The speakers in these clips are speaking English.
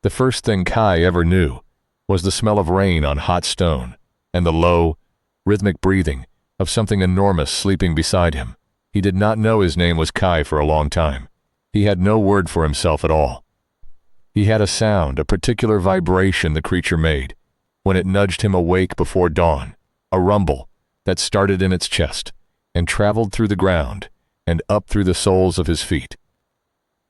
The first thing Kai ever knew was the smell of rain on hot stone and the low, rhythmic breathing of something enormous sleeping beside him. He did not know his name was Kai for a long time. He had no word for himself at all. He had a sound, a particular vibration the creature made when it nudged him awake before dawn, a rumble that started in its chest and traveled through the ground and up through the soles of his feet.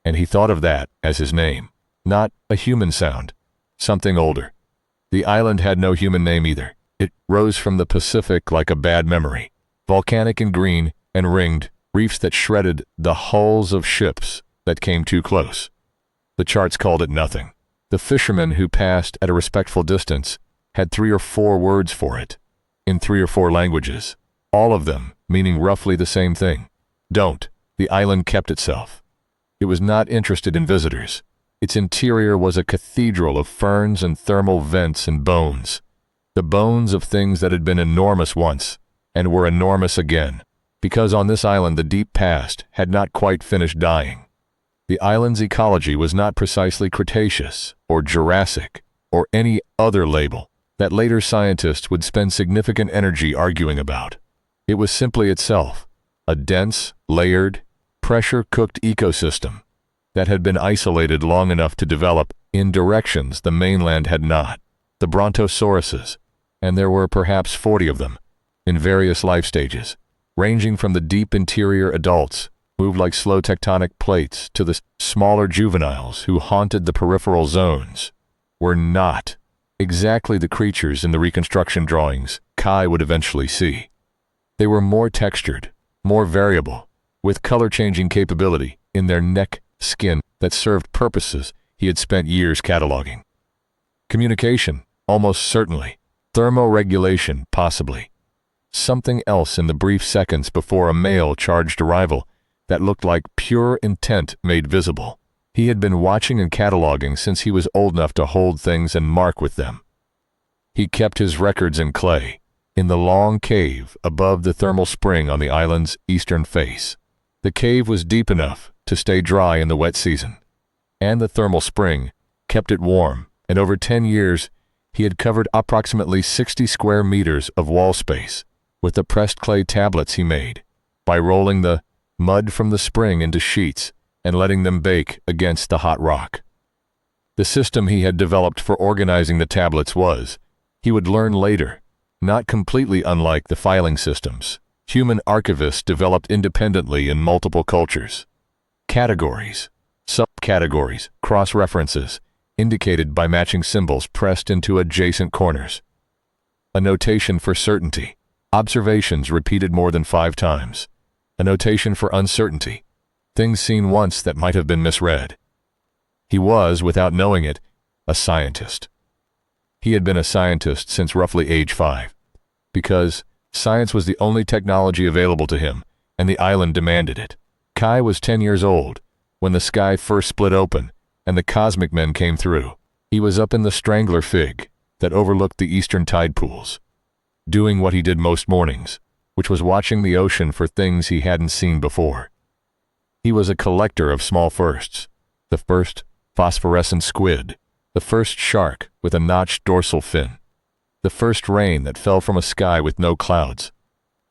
And he thought of that as his name, not a human sound, something older. The island had no human name either. It rose from the Pacific like a bad memory, volcanic and green and ringed, reefs that shredded the hulls of ships that came too close. The charts called it nothing. The fishermen who passed at a respectful distance had 3 or 4 words for it, in 3 or 4 languages, all of them meaning roughly the same thing. Don't. The island kept itself. It was not interested in visitors. Its interior was a cathedral of ferns and thermal vents and bones. The bones of things that had been enormous once and were enormous again, because on this island the deep past had not quite finished dying. The island's ecology was not precisely Cretaceous or Jurassic or any other label that later scientists would spend significant energy arguing about. It was simply itself, a dense, layered, pressure-cooked ecosystem that had been isolated long enough to develop in directions the mainland had not. The brontosauruses, and there were perhaps 40 of them, in various life stages, ranging from the deep interior adults, moved like slow tectonic plates, to the smaller juveniles who haunted the peripheral zones, were not exactly the creatures in the reconstruction drawings Kai would eventually see. They were more textured, more variable, with color-changing capability in their neck skin that served purposes he had spent years cataloging. Communication, almost certainly. Thermoregulation, possibly. Something else in the brief seconds before a mail-charged arrival that looked like pure intent made visible. He had been watching and cataloging since he was old enough to hold things and mark with them. He kept his records in clay, in the long cave above the thermal spring on the island's eastern face. The cave was deep enough to stay dry in the wet season, and the thermal spring kept it warm, and over 10 years he had covered approximately 60 square meters of wall space with the pressed clay tablets he made, by rolling the mud from the spring into sheets and letting them bake against the hot rock. The system he had developed for organizing the tablets was, he would learn later, not completely unlike the filing systems human archivists developed independently in multiple cultures. Categories, subcategories, cross-references, indicated by matching symbols pressed into adjacent corners. A notation for certainty, observations repeated more than 5 times. A notation for uncertainty, things seen once that might have been misread. He was, without knowing it, a scientist. He had been a scientist since roughly age 5, because science was the only technology available to him, and the island demanded it. Kai was 10 years old when the sky first split open and the cosmic men came through. He was up in the Strangler Fig that overlooked the eastern tide pools, doing what he did most mornings, which was watching the ocean for things he hadn't seen before. He was a collector of small firsts, the first phosphorescent squid, the first shark with a notched dorsal fin, the first rain that fell from a sky with no clouds.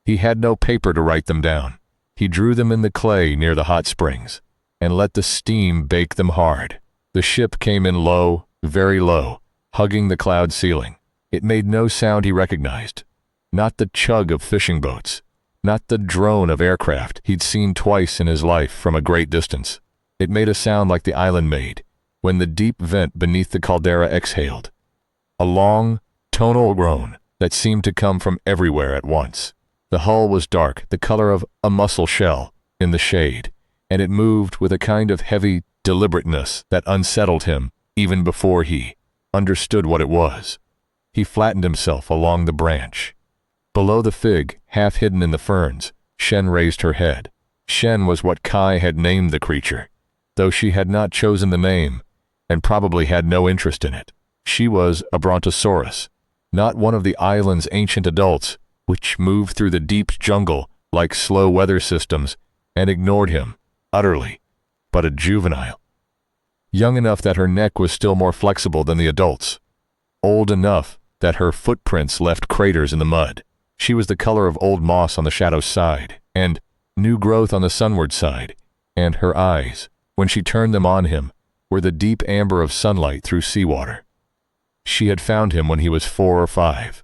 He had no paper to write them down. He drew them in the clay near the hot springs and let the steam bake them hard. The ship came in low, very low, hugging the cloud ceiling. It made no sound he recognized, not the chug of fishing boats, not the drone of aircraft he'd seen twice in his life from a great distance. It made a sound like the island made when the deep vent beneath the caldera exhaled, a long, tonal groan that seemed to come from everywhere at once. The hull was dark, the color of a mussel shell in the shade, and it moved with a kind of heavy deliberateness that unsettled him even before he understood what it was. He flattened himself along the branch. Below the fig, half hidden in the ferns, Shen raised her head. Shen was what Kai had named the creature, though she had not chosen the name and probably had no interest in it. She was a brontosaurus, not one of the island's ancient adults, which moved through the deep jungle like slow weather systems and ignored him utterly, but a juvenile. young enough that her neck was still more flexible than the adults, old enough that her footprints left craters in the mud. She was the color of old moss on the shadow's side, and new growth on the sunward side, and her eyes, when she turned them on him, were the deep amber of sunlight through seawater. She had found him when he was 4 or 5.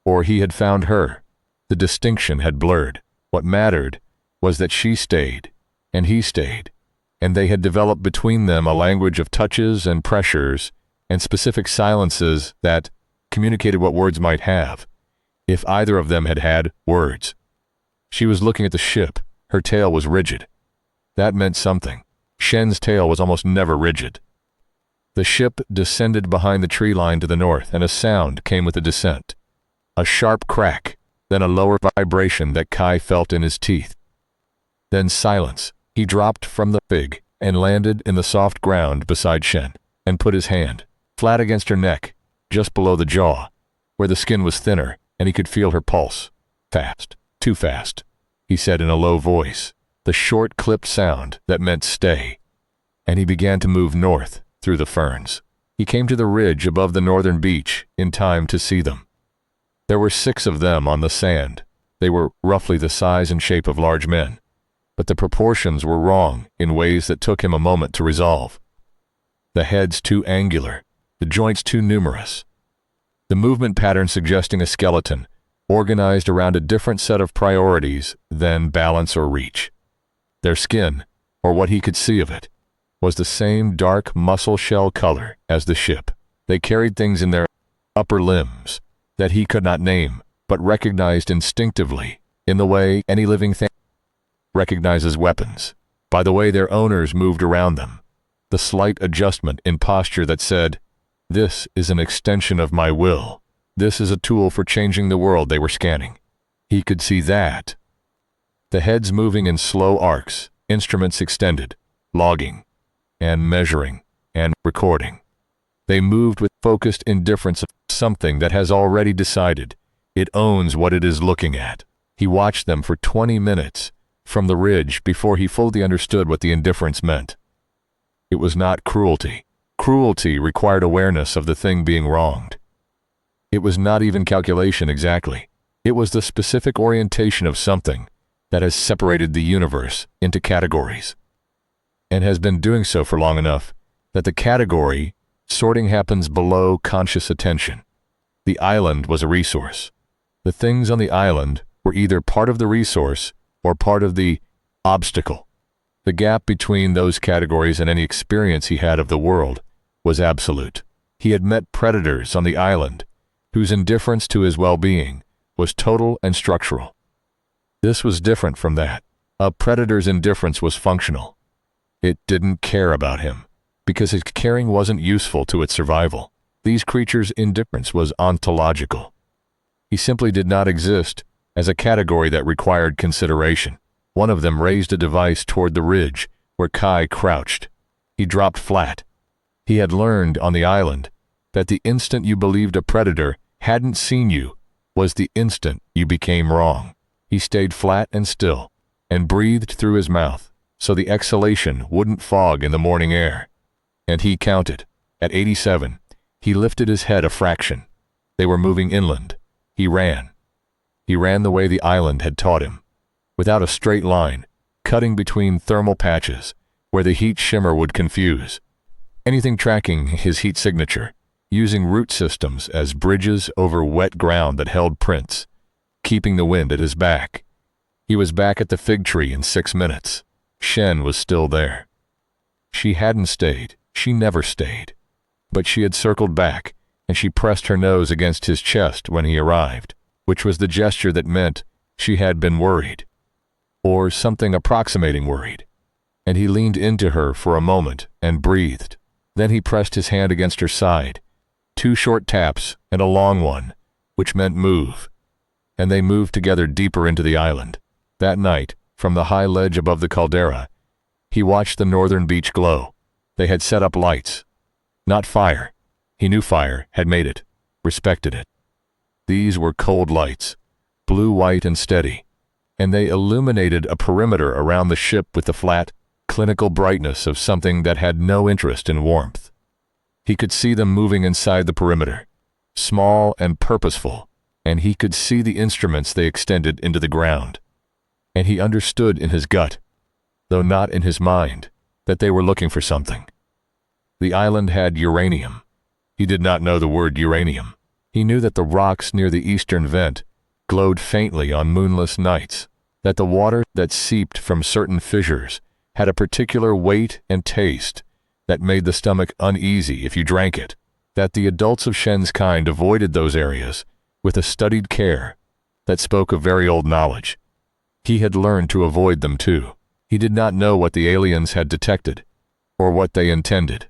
Or he had found her. The distinction had blurred. What mattered was that she stayed, and he stayed, and they had developed between them a language of touches and pressures and specific silences that communicated what words might have, if either of them had had words. She was looking at the ship. Her tail was rigid. That meant something. Shen's tail was almost never rigid. The ship descended behind the tree line to the north, and a sound came with the descent. A sharp crack, then a lower vibration that Kai felt in his teeth. Then silence. He dropped from the fig and landed in the soft ground beside Shen, and put his hand flat against her neck, just below the jaw, where the skin was thinner, and he could feel her pulse. Fast. Too fast, he said in a low voice, the short clipped sound that meant stay. And he began to move north through the ferns. He came to the ridge above the northern beach in time to see them. There were 6 of them on the sand. They were roughly the size and shape of large men, but the proportions were wrong in ways that took him a moment to resolve. The heads too angular, the joints too numerous, the movement pattern suggesting a skeleton, organized around a different set of priorities than balance or reach. Their skin, or what he could see of it, was the same dark mussel shell color as the ship. They carried things in their upper limbs that he could not name, but recognized instinctively, in the way any living thing recognizes weapons, by the way their owners moved around them, the slight adjustment in posture that said, "This is an extension of my will. This is a tool for changing the world they were scanning." He could see that. The heads moving in slow arcs, instruments extended, logging, and measuring, and recording. They moved with focused indifference of something that has already decided. It owns what it is looking at. He watched them for 20 minutes from the ridge before he fully understood what the indifference meant. It was not cruelty. Cruelty required awareness of the thing being wronged. It was not even calculation exactly. It was the specific orientation of something that has separated the universe into categories, and has been doing so for long enough that the category sorting happens below conscious attention. The island was a resource. The things on the island were either part of the resource or part of the obstacle. The gap between those categories and any experience he had of the world was absolute. He had met predators on the island whose indifference to his well-being was total and structural. This was different from that. A predator's indifference was functional. It didn't care about him, because his caring wasn't useful to its survival. These creatures' indifference was ontological. He simply did not exist as a category that required consideration. One of them raised a device toward the ridge where Kai crouched. He dropped flat. He had learned on the island that the instant you believed a predator hadn't seen you was the instant you became wrong. He stayed flat and still, and breathed through his mouth, so the exhalation wouldn't fog in the morning air. And he counted. At 87, he lifted his head a fraction. They were moving inland. He ran. He ran the way the island had taught him, without a straight line, cutting between thermal patches, where the heat shimmer would confuse. Anything tracking his heat signature, using root systems as bridges over wet ground that held prints, keeping the wind at his back. He was back at the fig tree in 6 minutes. Shen was still there. She hadn't stayed. She never stayed. But she had circled back, and she pressed her nose against his chest when he arrived, which was the gesture that meant she had been worried, or something approximating worried. And he leaned into her for a moment and breathed. Then he pressed his hand against her side, 2 short taps and a long one, which meant move. And they moved together deeper into the island. That night, from the high ledge above the caldera, he watched the northern beach glow. They had set up lights. Not fire. He knew fire, had made it, respected it. These were cold lights, blue, white, and steady, and they illuminated a perimeter around the ship with the flat, clinical brightness of something that had no interest in warmth. He could see them moving inside the perimeter, small and purposeful, and he could see the instruments they extended into the ground. And he understood in his gut, though not in his mind, that they were looking for something. The island had uranium. He did not know the word uranium. He knew that the rocks near the eastern vent glowed faintly on moonless nights, that the water that seeped from certain fissures had a particular weight and taste that made the stomach uneasy if you drank it, that the adults of Shen's kind avoided those areas with a studied care that spoke of very old knowledge. He had learned to avoid them too. He did not know what the aliens had detected or what they intended.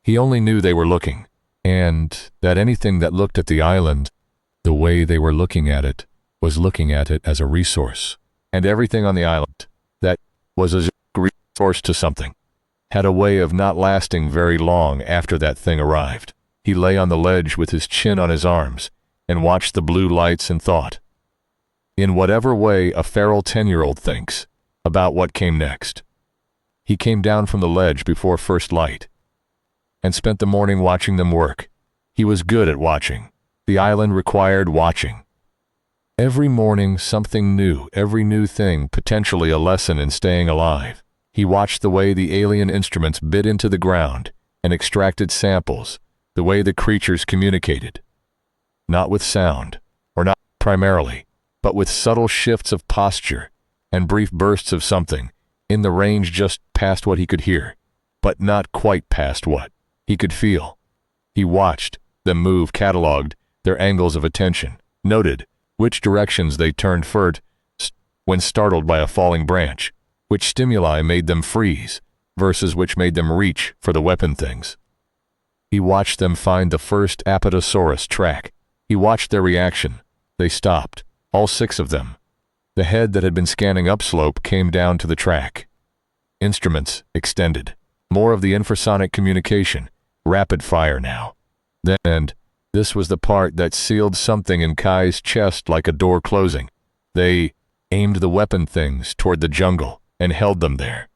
He only knew they were looking, and that anything that looked at the island the way they were looking at it was looking at it as a resource. And everything on the island that was a resource to something had a way of not lasting very long after that thing arrived. He lay on the ledge with his chin on his arms and watched the blue lights and thought, in whatever way a feral 10-year-old thinks, about what came next. He came down from the ledge before first light and spent the morning watching them work. He was good at watching. The island required watching. Every morning something new, every new thing potentially a lesson in staying alive. He watched the way the alien instruments bit into the ground and extracted samples, the way the creatures communicated. Not with sound, or not primarily, but with subtle shifts of posture and brief bursts of something, in the range just past what he could hear, but not quite past what he could feel. He watched them move, cataloged their angles of attention, noted which directions they turned first when startled by a falling branch, which stimuli made them freeze versus which made them reach for the weapon things. He watched them find the first Apatosaurus track. He watched their reaction. They stopped, all 6 of them. The head that had been scanning upslope came down to the track. Instruments extended. More of the infrasonic communication, rapid fire now. Then, this was the part that sealed something in Kai's chest like a door closing. They aimed the weapon things toward the jungle and held them there.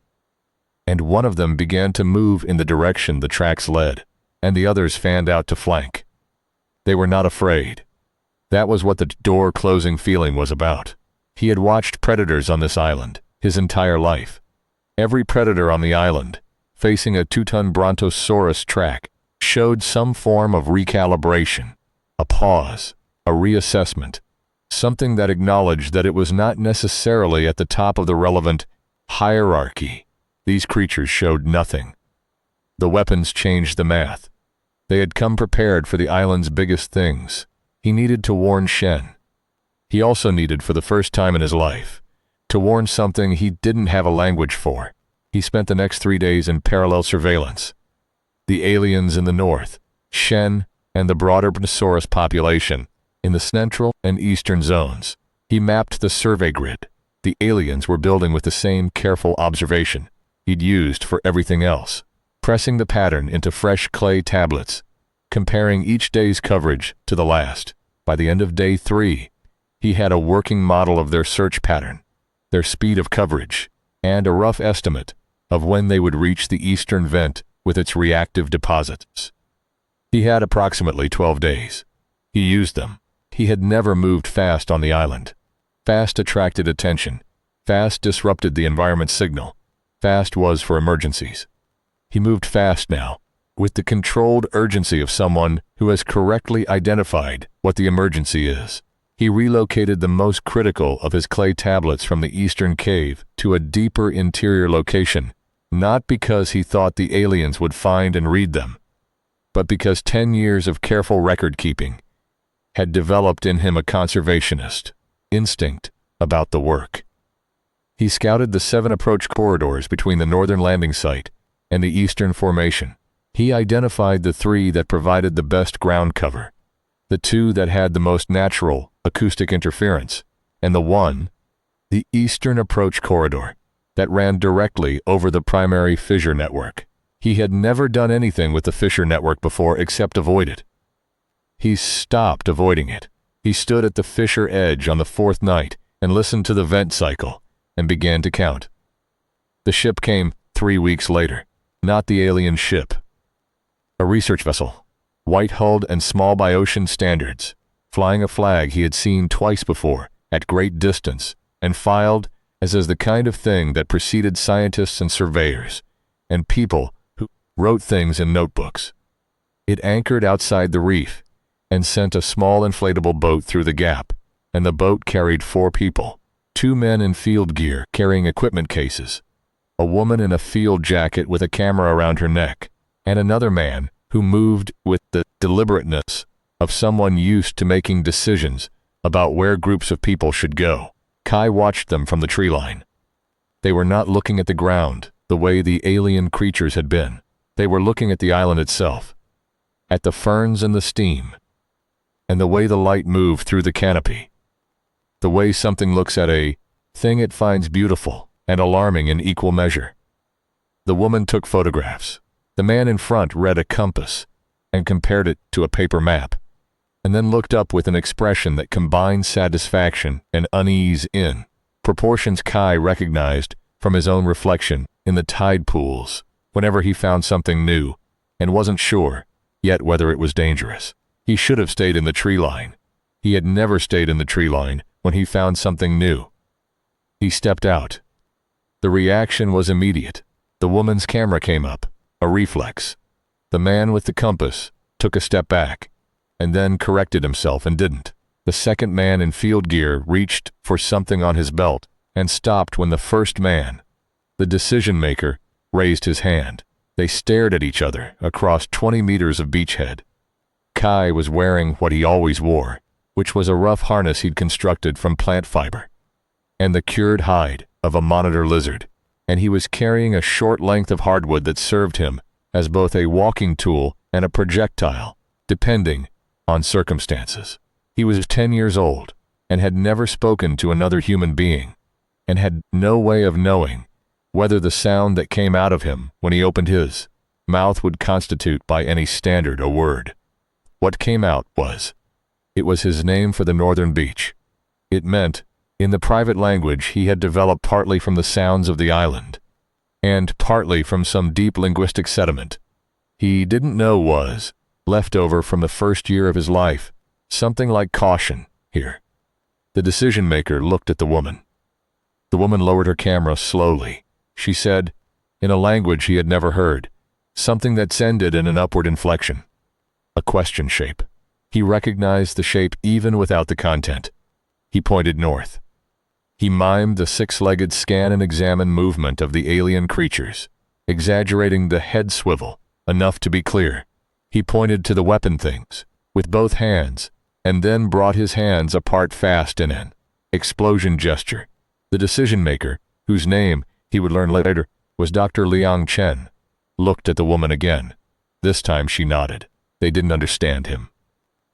And one of them began to move in the direction the tracks led, and the others fanned out to flank. They were not afraid. That was what the door closing feeling was about. He had watched predators on this island his entire life. Every predator on the island, facing a 2-ton Brontosaurus track, showed some form of recalibration, a pause, a reassessment, something that acknowledged that it was not necessarily at the top of the relevant hierarchy. These creatures showed nothing. The weapons changed the math. They had come prepared for the island's biggest things. He needed to warn Shen. He also needed, for the first time in his life, to warn something he didn't have a language for. He spent the next 3 days in parallel surveillance. The aliens in the north, Shen, and the broader Brontosaurus population in the central and eastern zones. He mapped the survey grid. The aliens were building with the same careful observation he'd used for everything else, pressing the pattern into fresh clay tablets, comparing each day's coverage to the last. By the end of day 3, he had a working model of their search pattern, their speed of coverage, and a rough estimate of when they would reach the eastern vent with its reactive deposits. He had approximately 12 days. He used them. He had never moved fast on the island. Fast attracted attention. Fast disrupted the environment's signal. Fast was for emergencies. He moved fast now, with the controlled urgency of someone who has correctly identified what the emergency is. He relocated the most critical of his clay tablets from the eastern cave to a deeper interior location, not because he thought the aliens would find and read them, but because 10 years of careful record-keeping had developed in him a conservationist instinct about the work. He scouted the 7 approach corridors between the northern landing site and the eastern formation. He identified the 3 that provided the best ground cover, the 2 that had the most natural acoustic interference, and the eastern approach corridor, that ran directly over the primary fissure network. He had never done anything with the fissure network before except avoid it. He stopped avoiding it. He stood at the fissure edge on the 4th night and listened to the vent cycle and began to count. The ship came 3 weeks later. Not the alien ship. A research vessel, white-hulled and small by ocean standards, flying a flag he had seen twice before, at great distance, and filed as the kind of thing that preceded scientists and surveyors, and people who wrote things in notebooks. It anchored outside the reef, and sent a small inflatable boat through the gap, and the boat carried 4 people, 2 men in field gear carrying equipment cases, a woman in a field jacket with a camera around her neck, and another man who moved with the deliberateness of someone used to making decisions about where groups of people should go. Kai watched them from the tree line. They were not looking at the ground the way the alien creatures had been. They were looking at the island itself, at the ferns and the steam, and the way the light moved through the canopy. The way something looks at a thing it finds beautiful and alarming in equal measure. The woman took photographs. The man in front read a compass and compared it to a paper map, and then looked up with an expression that combined satisfaction and unease in proportions Kai recognized from his own reflection in the tide pools whenever he found something new and wasn't sure yet whether it was dangerous. He should have stayed in the tree line. He had never stayed in the tree line when he found something new. He stepped out. The reaction was immediate. The woman's camera came up, a reflex. The man with the compass took a step back, and then corrected himself and didn't. The second man in field gear reached for something on his belt and stopped when the first man, the decision-maker, raised his hand. They stared at each other across 20 meters of beachhead. Kai was wearing what he always wore, which was a rough harness he'd constructed from plant fiber, and the cured hide of a monitor lizard, and he was carrying a short length of hardwood that served him as both a walking tool and a projectile, depending on circumstances. He was 10 years old and had never spoken to another human being, and had no way of knowing whether the sound that came out of him when he opened his mouth would constitute by any standard a word. What came out it was his name for the northern beach. It meant, in the private language he had developed partly from the sounds of the island, and partly from some deep linguistic sediment he didn't know was left over from the first year of his life, something like caution here. The decision-maker looked at the woman. The woman lowered her camera slowly. She said, in a language he had never heard, something that ended in an upward inflection, a question shape. He recognized the shape even without the content. He pointed north. He mimed the 6-legged scan and examine movement of the alien creatures, exaggerating the head swivel enough to be clear. He pointed to the weapon things with both hands, and then brought his hands apart fast in an explosion gesture. The decision-maker, whose name he would learn later was Dr. Liang Chen, looked at the woman again. This time she nodded. They didn't understand him,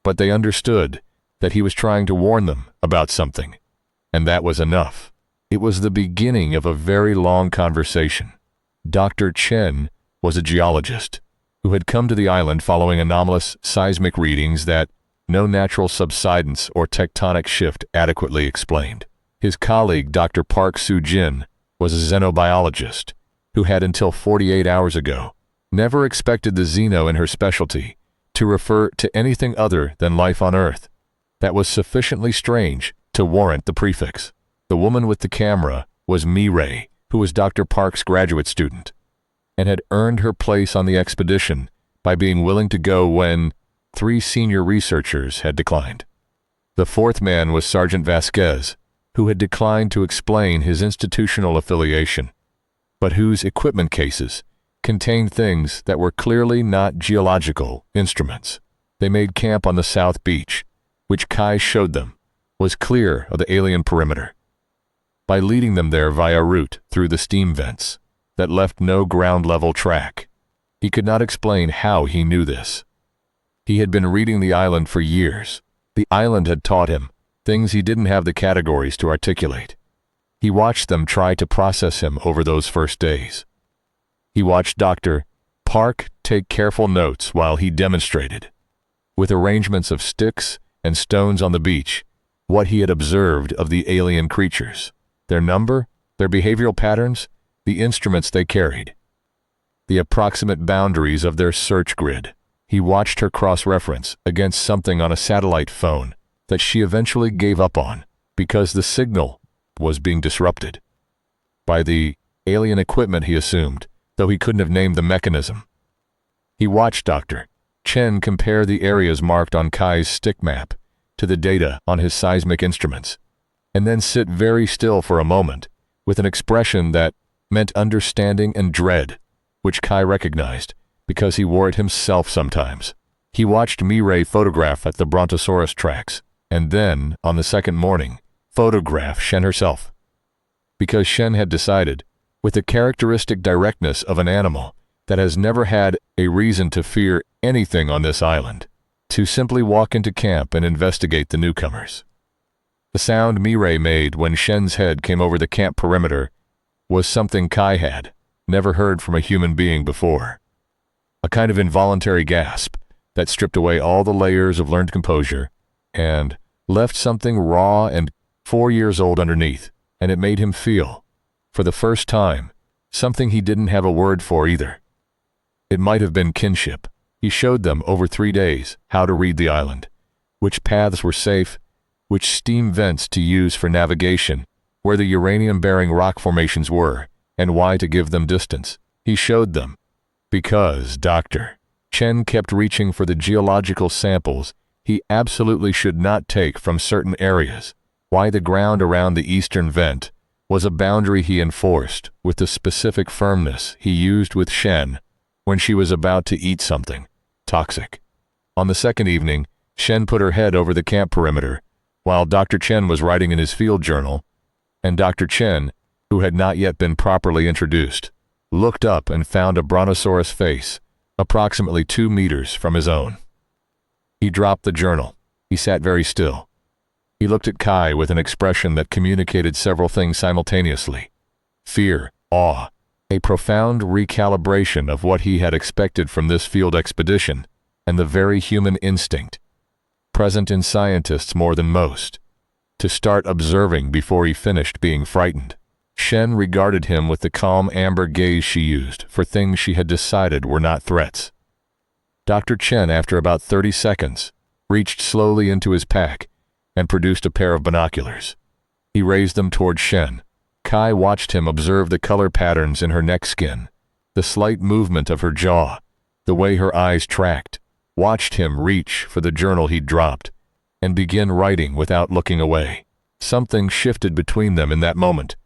but they understood that he was trying to warn them about something, and that was enough. It was the beginning of a very long conversation. Dr. Chen was a geologist who had come to the island following anomalous seismic readings that no natural subsidence or tectonic shift adequately explained. His colleague, Dr. Park Soo-jin, was a xenobiologist who had until 48 hours ago never expected the xeno in her specialty to refer to anything other than life on Earth that was sufficiently strange to warrant the prefix. The woman with the camera was Mi-Ray, who was Dr. Park's graduate student, and had earned her place on the expedition by being willing to go when 3 senior researchers had declined. The fourth man was Sergeant Vasquez, who had declined to explain his institutional affiliation, but whose equipment cases contained things that were clearly not geological instruments. They made camp on the south beach, which Kai showed them was clear of the alien perimeter, by leading them there via route through the steam vents that left no ground-level track. He could not explain how he knew this. He had been reading the island for years. The island had taught him things he didn't have the categories to articulate. He watched them try to process him over those first days. He watched Dr. Park take careful notes while he demonstrated, with arrangements of sticks and stones on the beach, what he had observed of the alien creatures, their number, their behavioral patterns, the instruments they carried, the approximate boundaries of their search grid. He watched her cross-reference against something on a satellite phone that she eventually gave up on because the signal was being disrupted by the alien equipment, he assumed, though he couldn't have named the mechanism. He watched Dr. Chen compare the areas marked on Kai's stick map to the data on his seismic instruments, and then sit very still for a moment with an expression that meant understanding and dread, which Kai recognized because he wore it himself sometimes. He watched Mireille photograph at the Brontosaurus tracks, and then, on the second morning, photograph Shen herself. Because Shen had decided, with the characteristic directness of an animal that has never had a reason to fear anything on this island, to simply walk into camp and investigate the newcomers. The sound Mireille made when Shen's head came over the camp perimeter was something Kai had never heard from a human being before. A kind of involuntary gasp that stripped away all the layers of learned composure and left something raw and 4 years old underneath, and it made him feel, for the first time, something he didn't have a word for either. It might have been kinship. He showed them over 3 days how to read the island, which paths were safe, which steam vents to use for navigation, where the uranium-bearing rock formations were, and why to give them distance. He showed them, because Dr. Chen kept reaching for the geological samples he absolutely should not take from certain areas, why the ground around the eastern vent was a boundary he enforced with the specific firmness he used with Shen when she was about to eat something toxic. On the second evening, Shen put her head over the camp perimeter, while Dr. Chen was writing in his field journal, and Dr. Chen, who had not yet been properly introduced, looked up and found a brontosaurus face, approximately 2 meters from his own. He dropped the journal. He sat very still. He looked at Kai with an expression that communicated several things simultaneously: fear, awe, a profound recalibration of what he had expected from this field expedition, and the very human instinct, present in scientists more than most, to start observing before he finished being frightened. Shen regarded him with the calm amber gaze she used for things she had decided were not threats. Dr. Chen, after about 30 seconds, reached slowly into his pack and produced a pair of binoculars. He raised them toward Shen. Kai watched him observe the color patterns in her neck skin, the slight movement of her jaw, the way her eyes tracked, watched him reach for the journal he'd dropped, and begin writing without looking away. Something shifted between them in that moment.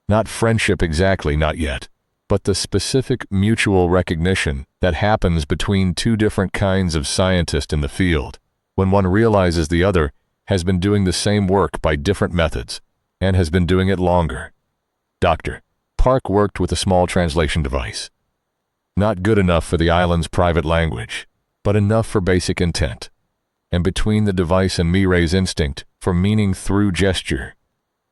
Not friendship exactly, not yet, but the specific mutual recognition that happens between two different kinds of scientists in the field, when one realizes the other has been doing the same work by different methods, and has been doing it longer. Dr. Park worked with a small translation device. Not good enough for the island's private language, but enough for basic intent. And between the device and Mireille's instinct for meaning through gesture,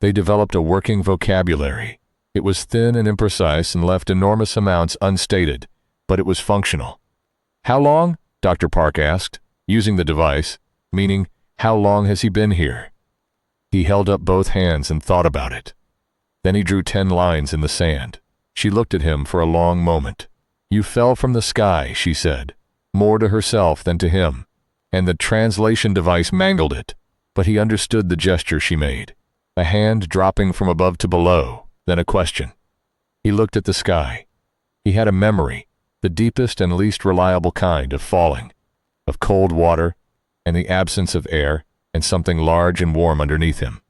they developed a working vocabulary. It was thin and imprecise and left enormous amounts unstated, but it was functional. "How long?" Dr. Park asked, using the device, meaning, "How long has he been here?" He held up both hands and thought about it. Then he drew 10 lines in the sand. She looked at him for a long moment. "You fell from the sky," she said, more to herself than to him, and the translation device mangled it, but he understood the gesture she made. A hand dropping from above to below, then a question. He looked at the sky. He had a memory, the deepest and least reliable kind of falling, of cold water and the absence of air and something large and warm underneath him,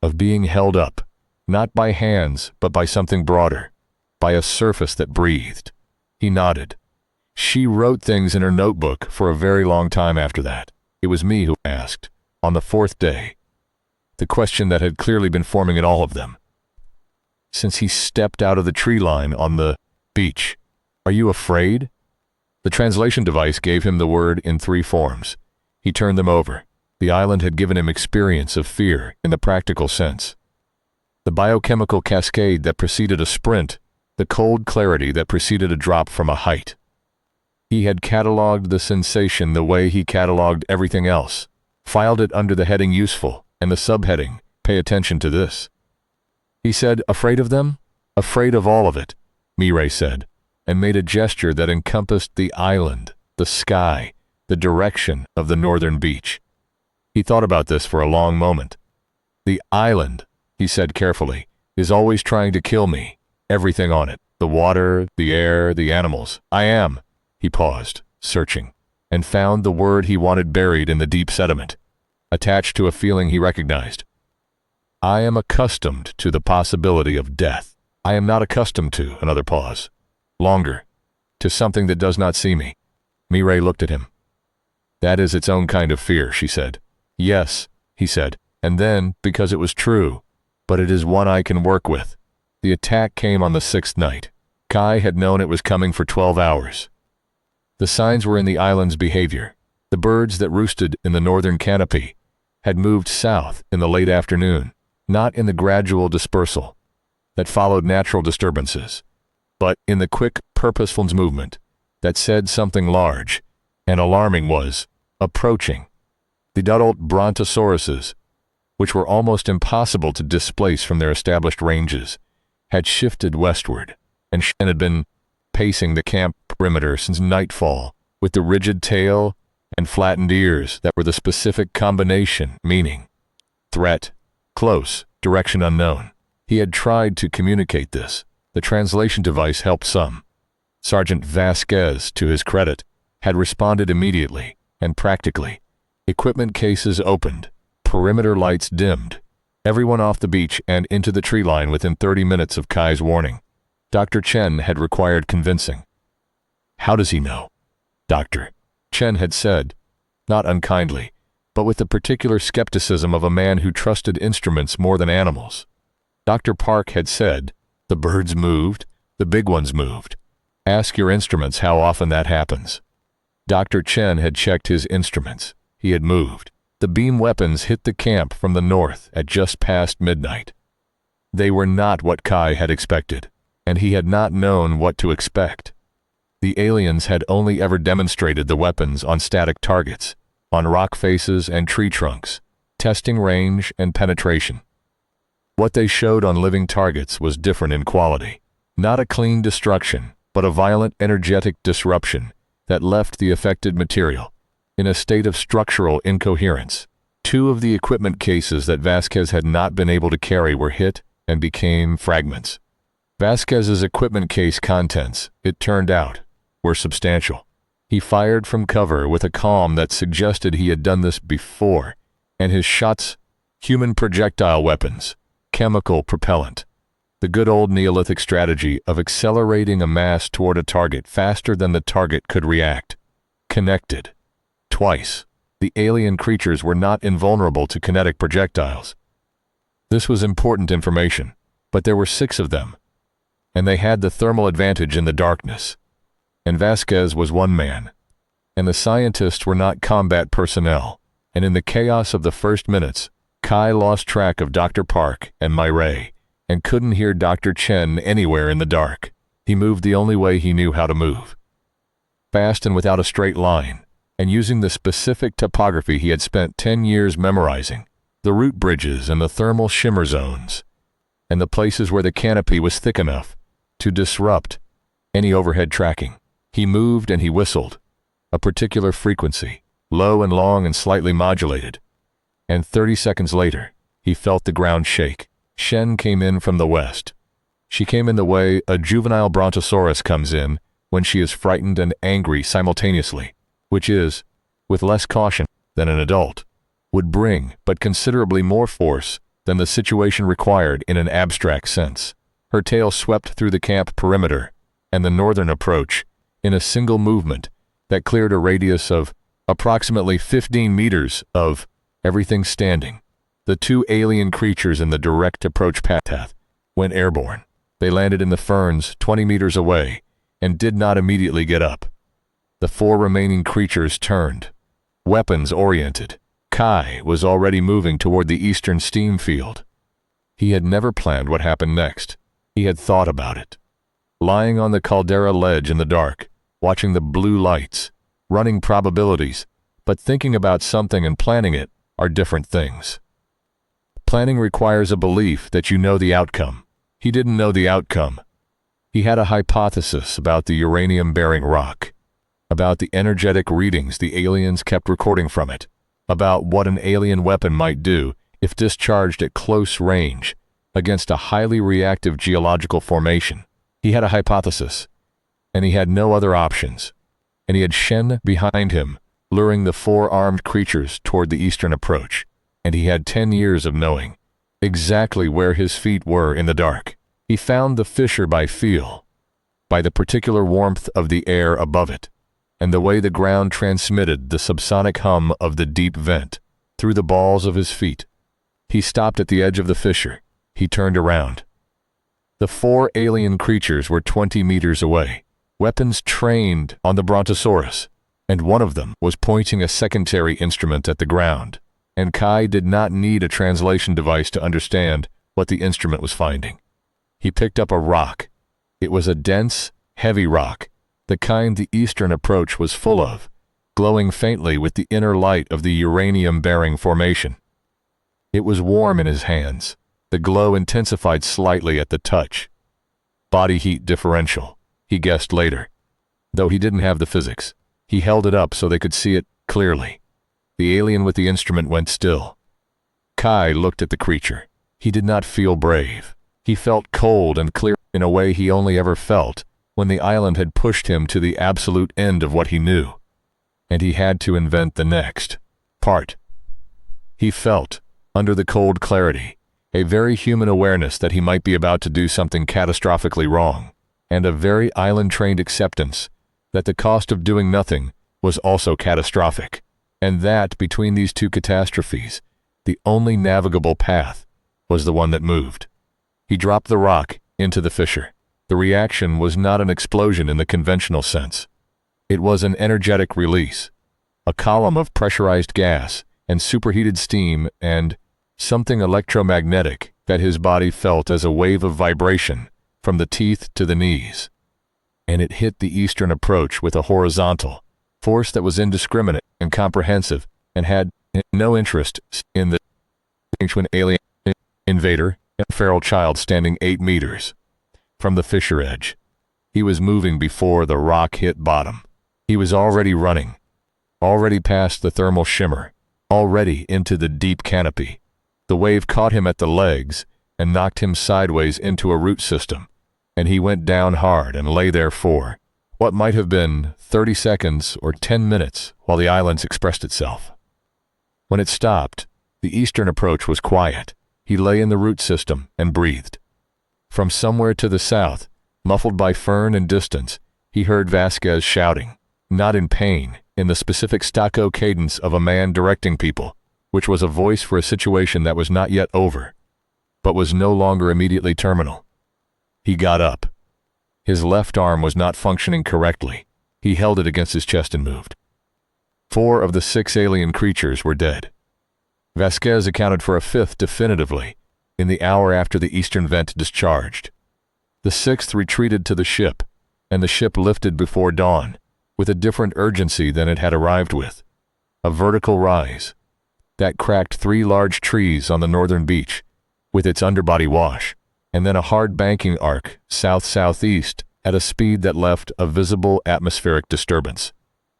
of being held up, not by hands but by something broader, by a surface that breathed. He nodded. She wrote things in her notebook for a very long time after that. It was me who asked, on the 4th day, the question that had clearly been forming in all of them. Since he stepped out of the tree line on the beach, "Are you afraid?" The translation device gave him the word in 3 forms. He turned them over. The island had given him experience of fear in the practical sense. The biochemical cascade that preceded a sprint, the cold clarity that preceded a drop from a height. He had cataloged the sensation the way he cataloged everything else, filed it under the heading useful, and the subheading, pay attention to this. He said, "Afraid of them? Afraid of all of it. Mireille said, and made a gesture that encompassed the island, the sky, the direction of the northern beach. He thought about this for a long moment. The island, he said carefully, is always trying to kill me. Everything on it. The water, the air, the animals. I am. He paused, searching, and found the word he wanted buried in the deep sediment, attached to a feeling he recognized. I am accustomed to the possibility of death. I am not accustomed to, another pause. Longer. To something that does not see me. Mireille looked at him. That is its own kind of fear, she said. Yes, he said, and then, because it was true, but it is one I can work with. The attack came on the 6th night. Kai had known it was coming for 12 hours. The signs were in the island's behavior. The birds that roosted in the northern canopy had moved south in the late afternoon, not in the gradual dispersal that followed natural disturbances, but in the quick, purposeful movement that said something large and alarming was approaching. The adult brontosauruses, which were almost impossible to displace from their established ranges, had shifted westward, and had been pacing the camp perimeter since nightfall, with the rigid tail and flattened ears that were the specific combination, meaning threat, close, direction unknown. He had tried to communicate this. The translation device helped some. Sergeant Vasquez, to his credit, had responded immediately and practically. Equipment cases opened, perimeter lights dimmed, everyone off the beach and into the tree line within 30 minutes of Kai's warning. Dr. Chen had required convincing. How does he know? Dr. Chen had said, not unkindly, but with the particular skepticism of a man who trusted instruments more than animals. Dr. Park had said, the birds moved, the big ones moved. Ask your instruments how often that happens. Dr. Chen had checked his instruments. He had moved. The beam weapons hit the camp from the north at just past midnight. They were not what Kai had expected, and he had not known what to expect. The aliens had only ever demonstrated the weapons on static targets, on rock faces and tree trunks, testing range and penetration. What they showed on living targets was different in quality. Not a clean destruction, but a violent energetic disruption that left the affected material in a state of structural incoherence. 2 of the equipment cases that Vasquez had not been able to carry were hit and became fragments. Vasquez's equipment case contents, it turned out, were substantial. He fired from cover with a calm that suggested he had done this before, and his shots, human projectile weapons, chemical propellant. The good old Neolithic strategy of accelerating a mass toward a target faster than the target could react. Connected. Twice. The alien creatures were not invulnerable to kinetic projectiles. This was important information, but there were 6 of them, and they had the thermal advantage in the darkness. And Vasquez was one man, and the scientists were not combat personnel, and in the chaos of the first minutes, Kai lost track of Dr. Park and Mireille, and couldn't hear Dr. Chen anywhere in the dark. He moved the only way he knew how to move. Fast and without a straight line, and using the specific topography he had spent 10 years memorizing, the root bridges and the thermal shimmer zones, and the places where the canopy was thick enough to disrupt any overhead tracking. He moved and he whistled, a particular frequency, low and long and slightly modulated, and 30 seconds later, he felt the ground shake. Shen came in from the west. She came in the way a juvenile brontosaurus comes in when she is frightened and angry simultaneously, which is, with less caution than an adult, would bring but considerably more force than the situation required in an abstract sense. Her tail swept through the camp perimeter and the northern approach in a single movement that cleared a radius of approximately 15 meters of everything standing. The 2 alien creatures in the direct approach path went airborne. They landed in the ferns 20 meters away and did not immediately get up. The 4 remaining creatures turned, weapons-oriented. Kai was already moving toward the eastern steam field. He had never planned what happened next. He had thought about it. Lying on the caldera ledge in the dark, watching the blue lights, running probabilities, but thinking about something and planning it are different things. Planning requires a belief that you know the outcome. He didn't know the outcome. He had a hypothesis about the uranium-bearing rock, about the energetic readings the aliens kept recording from it, about what an alien weapon might do if discharged at close range against a highly reactive geological formation. He had a hypothesis, and he had no other options, and he had Shen behind him, luring the four-armed creatures toward the eastern approach, and he had 10 years of knowing exactly where his feet were in the dark. He found the fissure by feel, by the particular warmth of the air above it, and the way the ground transmitted the subsonic hum of the deep vent through the balls of his feet. He stopped at the edge of the fissure. He turned around. The 4 alien creatures were 20 meters away, weapons trained on the Brontosaurus, and one of them was pointing a secondary instrument at the ground, and Kai did not need a translation device to understand what the instrument was finding. He picked up a rock. It was a dense, heavy rock, the kind the eastern approach was full of, glowing faintly with the inner light of the uranium-bearing formation. It was warm in his hands. The glow intensified slightly at the touch. Body heat differential, he guessed later. Though he didn't have the physics, he held it up so they could see it clearly. The alien with the instrument went still. Kai looked at the creature. He did not feel brave. He felt cold and clear in a way he only ever felt when the island had pushed him to the absolute end of what he knew, and he had to invent the next part. He felt, under the cold clarity, a very human awareness that he might be about to do something catastrophically wrong, and a very island-trained acceptance that the cost of doing nothing was also catastrophic, and that between these two catastrophes, the only navigable path was the one that moved. He dropped the rock into the fissure. The reaction was not an explosion in the conventional sense. It was an energetic release, a column of pressurized gas and superheated steam and something electromagnetic that his body felt as a wave of vibration from the teeth to the knees. And it hit the eastern approach with a horizontal force that was indiscriminate and comprehensive and had no interest in the ancient alien invader and feral child standing 8 meters from the fissure edge. He was moving before the rock hit bottom. He was already running, already past the thermal shimmer, already into the deep canopy. The wave caught him at the legs and knocked him sideways into a root system, and he went down hard and lay there for what might have been 30 seconds or 10 minutes while the islands expressed itself. When it stopped, the eastern approach was quiet. He lay in the root system and breathed. From somewhere to the south, muffled by fern and distance, he heard Vasquez shouting, not in pain, in the specific staccato cadence of a man directing people, which was a voice for a situation that was not yet over, but was no longer immediately terminal. He got up. His left arm was not functioning correctly. He held it against his chest and moved. 4 of the 6 alien creatures were dead. Vasquez accounted for a 5th definitively in the hour after the eastern vent discharged. The 6th retreated to the ship, and the ship lifted before dawn, with a different urgency than it had arrived with. A vertical rise that cracked 3 large trees on the northern beach with its underbody wash, and then a hard banking arc south-southeast at a speed that left a visible atmospheric disturbance.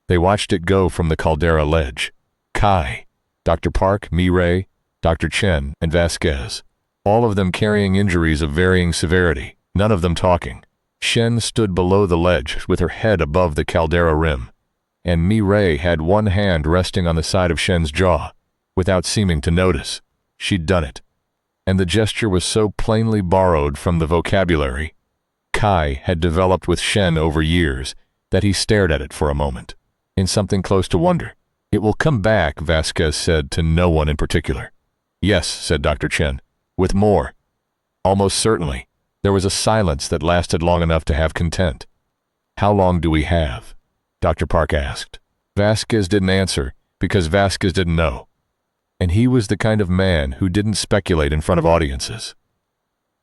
They watched it go from the caldera ledge. Kai, Dr. Park, Mi-Ray, Dr. Chen, and Vasquez, all of them carrying injuries of varying severity, none of them talking. Shen stood below the ledge with her head above the caldera rim, and Mi-Ray had one hand resting on the side of Shen's jaw, without seeming to notice. She'd done it. And the gesture was so plainly borrowed from the vocabulary Kai had developed with Shen over years that he stared at it for a moment, in something close to wonder. "It will come back," Vasquez said to no one in particular. "Yes," said Dr. Chen, "with more." Almost certainly. There was a silence that lasted long enough to have content. "How long do we have?" Dr. Park asked. Vasquez didn't answer because Vasquez didn't know. And he was the kind of man who didn't speculate in front of audiences.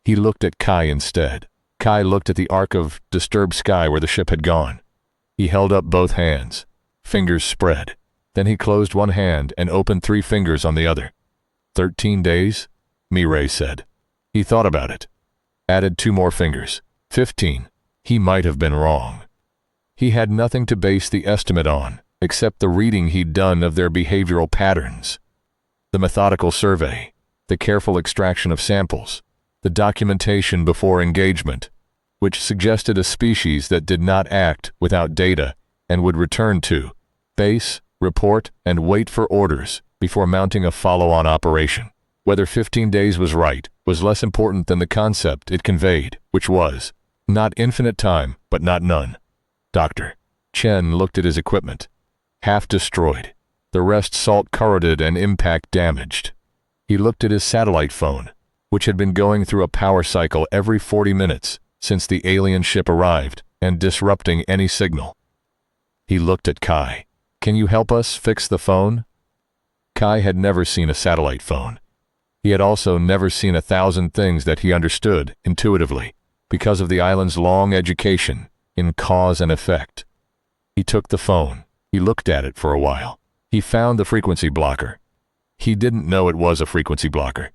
He looked at Kai instead. Kai looked at the arc of disturbed sky where the ship had gone. He held up both hands, fingers spread. Then he closed one hand and opened 3 fingers on the other. 13 days, Mi-Ray said. He thought about it. Added 2 more fingers. 15. He might have been wrong. He had nothing to base the estimate on, except the reading he'd done of their behavioral patterns. The methodical survey, the careful extraction of samples, the documentation before engagement, which suggested a species that did not act without data and would return to base, report, and wait for orders before mounting a follow-on operation. Whether 15 days was right was less important than the concept it conveyed, which was, not infinite time, but not none. Dr. Chen looked at his equipment. Half destroyed, the rest salt-corroded and impact damaged. He looked at his satellite phone, which had been going through a power cycle every 40 minutes since the alien ship arrived and disrupting any signal. He looked at Kai. "Can you help us fix the phone?" Kai had never seen a satellite phone. He had also never seen 1,000 things that he understood intuitively because of the island's long education in cause and effect. He took the phone. He looked at it for a while. He found the frequency blocker. He didn't know it was a frequency blocker,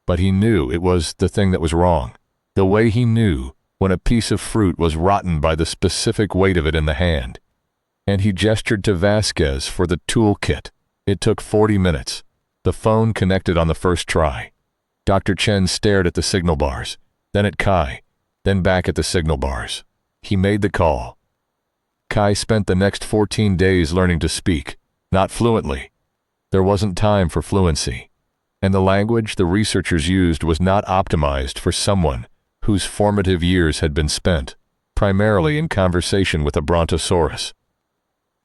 but he knew it was the thing that was wrong. The way he knew when a piece of fruit was rotten by the specific weight of it in the hand. And he gestured to Vasquez for the toolkit. It took 40 minutes. The phone connected on the first try. Dr. Chen stared at the signal bars, then at Kai, then back at the signal bars. He made the call. Kai spent the next 14 days learning to speak, not fluently. There wasn't time for fluency. And the language the researchers used was not optimized for someone whose formative years had been spent primarily in conversation with a brontosaurus.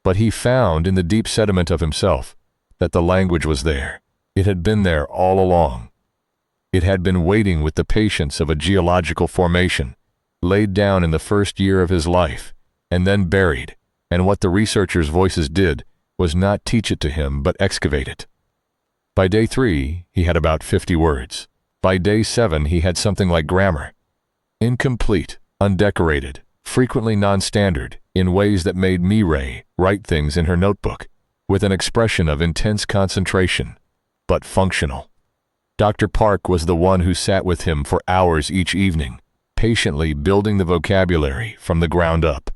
But he found in the deep sediment of himself that the language was there. It had been there all along. It had been waiting with the patience of a geological formation, laid down in the first year of his life, and then buried, and what the researchers' voices did was not teach it to him but excavate it. By day 3, he had about 50 words. By day 7, he had something like grammar. Incomplete, undecorated, frequently non-standard, in ways that made Mireille write things in her notebook, with an expression of intense concentration, but functional. Dr. Park was the one who sat with him for hours each evening, patiently building the vocabulary from the ground up,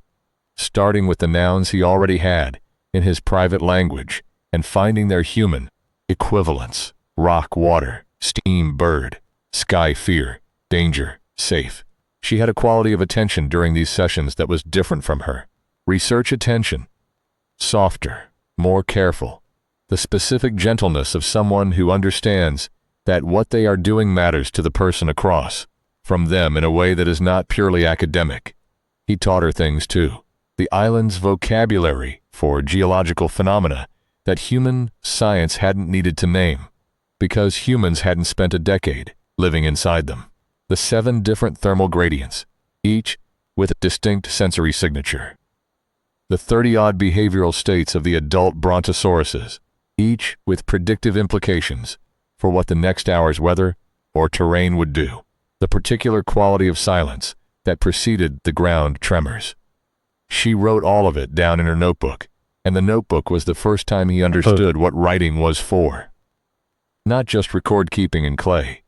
starting with the nouns he already had in his private language and finding their human equivalents: rock, water, steam, bird, sky, fear, danger, safe. She had a quality of attention during these sessions that was different from her. Research attention. Softer, more careful. The specific gentleness of someone who understands that what they are doing matters to the person across from them in a way that is not purely academic. He taught her things too. The island's vocabulary for geological phenomena that human science hadn't needed to name, because humans hadn't spent a decade living inside them. The 7 different thermal gradients, each with a distinct sensory signature. The 30-odd behavioral states of the adult brontosauruses, each with predictive implications for what the next hour's weather or terrain would do. The particular quality of silence that preceded the ground tremors. She wrote all of it down in her notebook, and the notebook was the first time he understood what writing was for. Not just record-keeping in clay,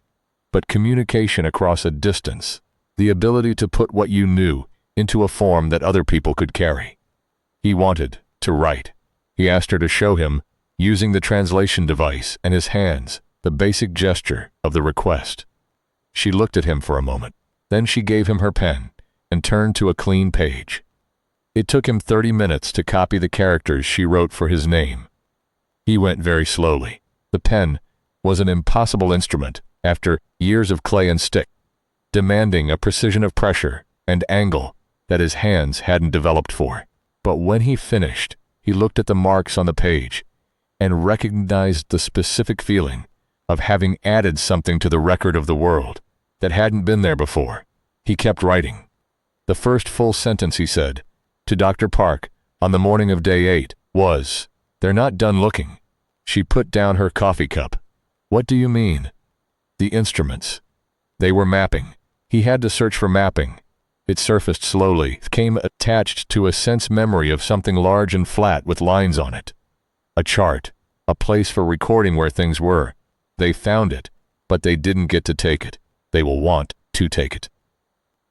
but communication across a distance, the ability to put what you knew into a form that other people could carry. He wanted to write. He asked her to show him, using the translation device and his hands, the basic gesture of the request. She looked at him for a moment. Then she gave him her pen and turned to a clean page. It took him 30 minutes to copy the characters she wrote for his name. He went very slowly. The pen was an impossible instrument after years of clay and stick, demanding a precision of pressure and angle that his hands hadn't developed for. But when he finished, he looked at the marks on the page and recognized the specific feeling of having added something to the record of the world that hadn't been there before. He kept writing. The first full sentence he said, to Dr. Park, on the morning of day 8, was, "They're not done looking." She put down her coffee cup. "What do you mean?" "The instruments. They were mapping." He had to search for mapping. It surfaced slowly, came attached to a sense memory of something large and flat with lines on it. A chart, a place for recording where things were. They found it, but they didn't get to take it. They will want to take it.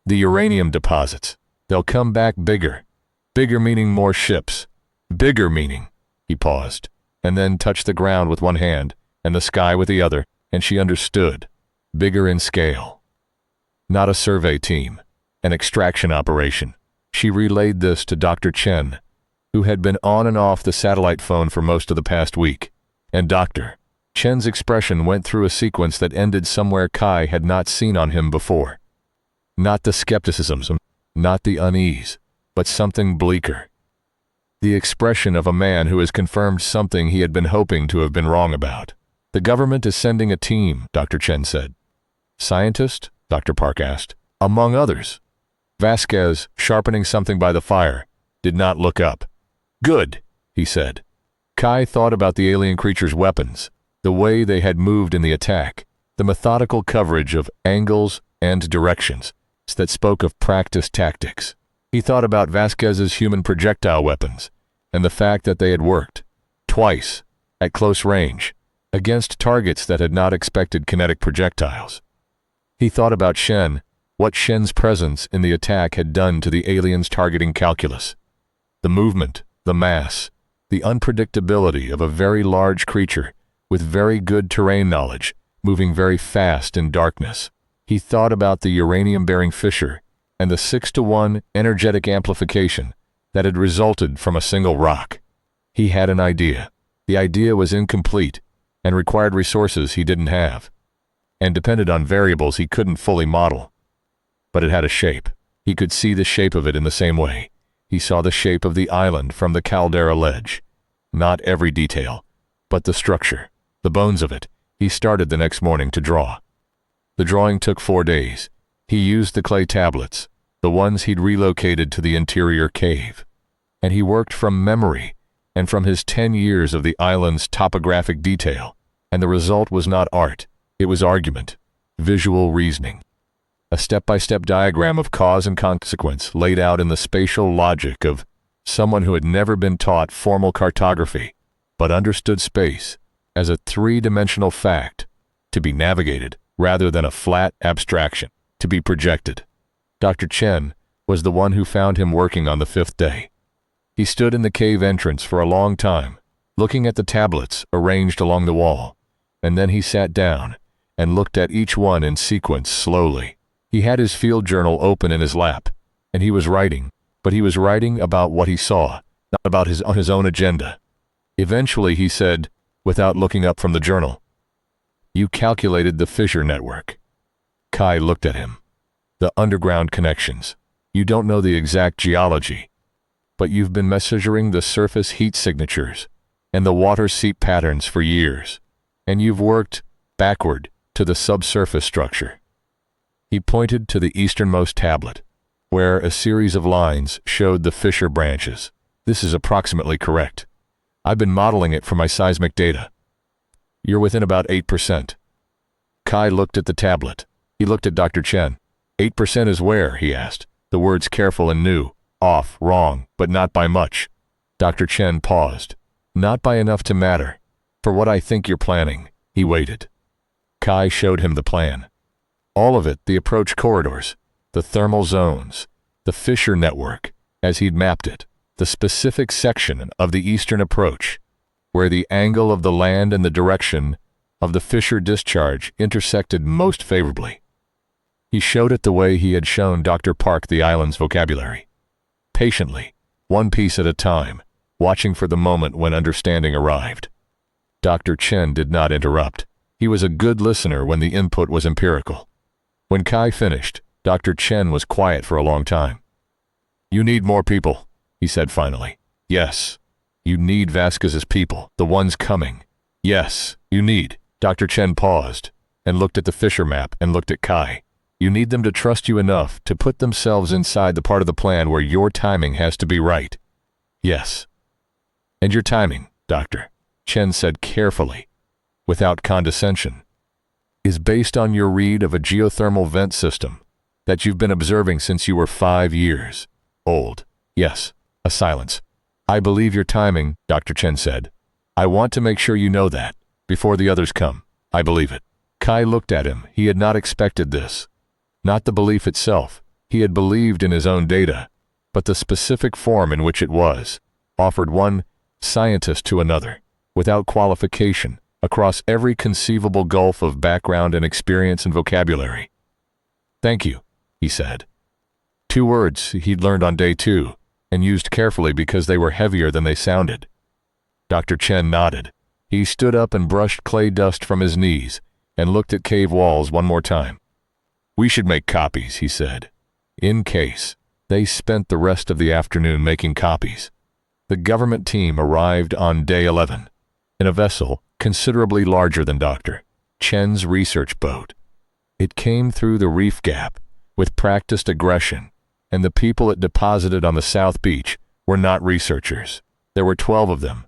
The uranium deposits. They'll come back bigger. Bigger meaning more ships. Bigger meaning. He paused, and then touched the ground with one hand and the sky with the other, and she understood. Bigger in scale. Not a survey team. An extraction operation. She relayed this to Dr. Chen, who had been on and off the satellite phone for most of the past week, and Dr. Chen's expression went through a sequence that ended somewhere Kai had not seen on him before. Not the skepticism, not the unease, but something bleaker. The expression of a man who has confirmed something he had been hoping to have been wrong about. The government is sending a team, Dr. Chen said. Scientist? Dr. Park asked. Among others. Vasquez, sharpening something by the fire, did not look up. Good, he said. Kai thought about the alien creature's weapons, the way they had moved in the attack, the methodical coverage of angles and directions that spoke of practiced tactics. He thought about Vasquez's human projectile weapons and the fact that they had worked, twice, at close range, against targets that had not expected kinetic projectiles. He thought about Shen, what Shen's presence in the attack had done to the aliens' targeting calculus. The movement, the mass, the unpredictability of a very large creature with very good terrain knowledge, moving very fast in darkness. He thought about the uranium-bearing fissure and the 6-to-1 energetic amplification that had resulted from a single rock. He had an idea. The idea was incomplete and required resources he didn't have, and depended on variables he couldn't fully model. But it had a shape. He could see the shape of it in the same way. He saw the shape of the island from the caldera ledge. Not every detail, but the structure, the bones of it, he started the next morning to draw. The drawing took 4 days. He used the clay tablets, the ones he'd relocated to the interior cave. And he worked from memory and from his 10 years of the island's topographic detail. And the result was not art, it was argument, visual reasoning. A step-by-step diagram of cause and consequence laid out in the spatial logic of someone who had never been taught formal cartography, but understood space as a three-dimensional fact, to be navigated rather than a flat abstraction, to be projected. Dr. Chen was the one who found him working on the 5th day. He stood in the cave entrance for a long time, looking at the tablets arranged along the wall, and then he sat down and looked at each one in sequence slowly. He had his field journal open in his lap, and he was writing, but he was writing about what he saw, not about his own agenda. Eventually he said, without looking up from the journal, "You calculated the fissure network." Kai looked at him. "The underground connections. You don't know the exact geology, but you've been measuring the surface heat signatures and the water seep patterns for years, and you've worked backward to the subsurface structure." He pointed to the easternmost tablet, where a series of lines showed the fissure branches. "This is approximately correct. I've been modeling it from my seismic data. You're within about 8%. Kai looked at the tablet. He looked at Dr. Chen. 8% is where? He asked, the words careful and new. Off, wrong, but not by much. Dr. Chen paused. Not by enough to matter. For what I think you're planning. He waited. Kai showed him the plan. All of it, the approach corridors, the thermal zones, the fissure network, as he'd mapped it, the specific section of the eastern approach, where the angle of the land and the direction of the fissure discharge intersected most favorably. He showed it the way he had shown Dr. Park the island's vocabulary. Patiently, one piece at a time, watching for the moment when understanding arrived. Dr. Chen did not interrupt. He was a good listener when the input was empirical. When Kai finished, Dr. Chen was quiet for a long time. "You need more people," he said finally. "Yes, you need Vasquez's people, the ones coming. Yes, you need." Dr. Chen paused and looked at the fissure map and looked at Kai. "You need them to trust you enough to put themselves inside the part of the plan where your timing has to be right." "Yes." "And your timing, Doctor," Chen said carefully, without condescension, "is based on your read of a geothermal vent system that you've been observing since you were 5 years old." "Yes." A silence. "I believe your timing," Dr. Chen said. "I want to make sure you know that, before the others come. I believe it." Kai looked at him. He had not expected this. Not the belief itself. He had believed in his own data, but the specific form in which it was offered one scientist to another, without qualification, across every conceivable gulf of background and experience and vocabulary. "Thank you," he said. 2 words he'd learned on day 2, and used carefully because they were heavier than they sounded. Dr. Chen nodded. He stood up and brushed clay dust from his knees, and looked at cave walls one more time. "We should make copies," he said. In case. They spent the rest of the afternoon making copies. The government team arrived on day 11, in a vessel considerably larger than Dr. Chen's research boat. It came through the reef gap with practiced aggression, and the people it deposited on the South Beach were not researchers. There were 12 of them,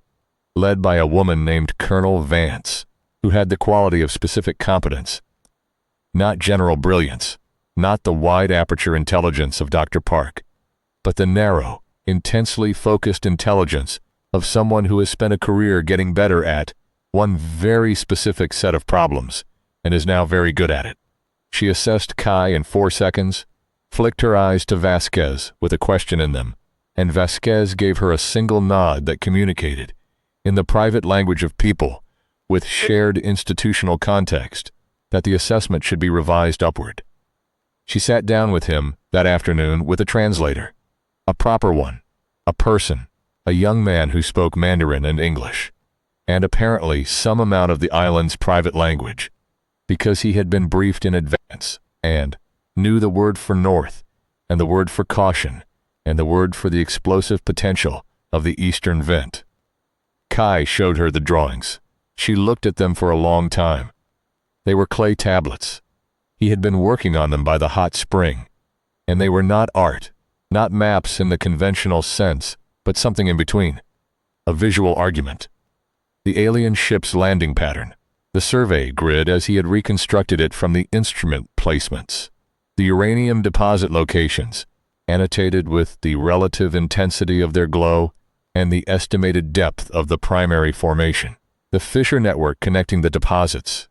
led by a woman named Colonel Vance, who had the quality of specific competence. Not general brilliance, not the wide aperture intelligence of Dr. Park, but the narrow, intensely focused intelligence of someone who has spent a career getting better at one very specific set of problems and is now very good at it. She assessed Kai in 4 seconds, flicked her eyes to Vasquez with a question in them, and Vasquez gave her a single nod that communicated, in the private language of people with shared institutional context, that the assessment should be revised upward. She sat down with him that afternoon with a translator, a proper one, a person, a young man who spoke Mandarin and English, and apparently some amount of the island's private language, because he had been briefed in advance and knew the word for north and the word for caution and the word for the explosive potential of the eastern vent. Kai showed her the drawings. She looked at them for a long time. They were clay tablets. He had been working on them by the hot spring, and they were not art, not maps in the conventional sense, but something in between. A visual argument. The alien ship's landing pattern, the survey grid as he had reconstructed it from the instrument placements, the uranium deposit locations, annotated with the relative intensity of their glow and the estimated depth of the primary formation, the fissure network connecting the deposits.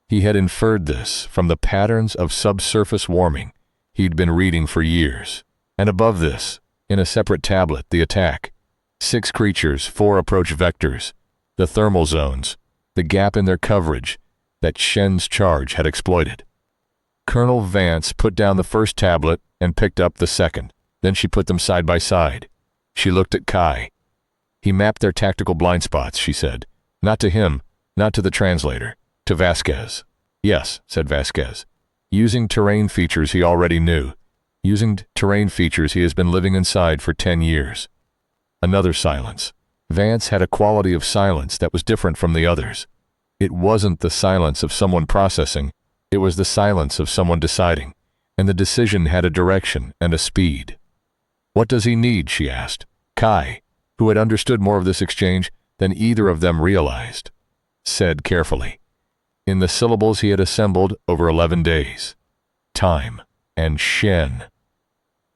He had inferred this from the patterns of subsurface warming he'd been reading for years. And above this, in a separate tablet, the attack. 6 creatures, 4 approach vectors, the thermal zones, the gap in their coverage that Shen's charge had exploited. Colonel Vance put down the first tablet and picked up the second. Then she put them side by side. She looked at Kai. He mapped their tactical blind spots, she said. Not to him, not to the translator, to Vasquez. Yes, said Vasquez. Using terrain features he already knew. Using terrain features he has been living inside for 10 years. Another silence. Vance had a quality of silence that was different from the others. It wasn't the silence of someone processing, it was the silence of someone deciding, and the decision had a direction and a speed. What does he need, she asked. Kai, who had understood more of this exchange than either of them realized, said carefully, in the syllables he had assembled over 11 days. Time and Shen.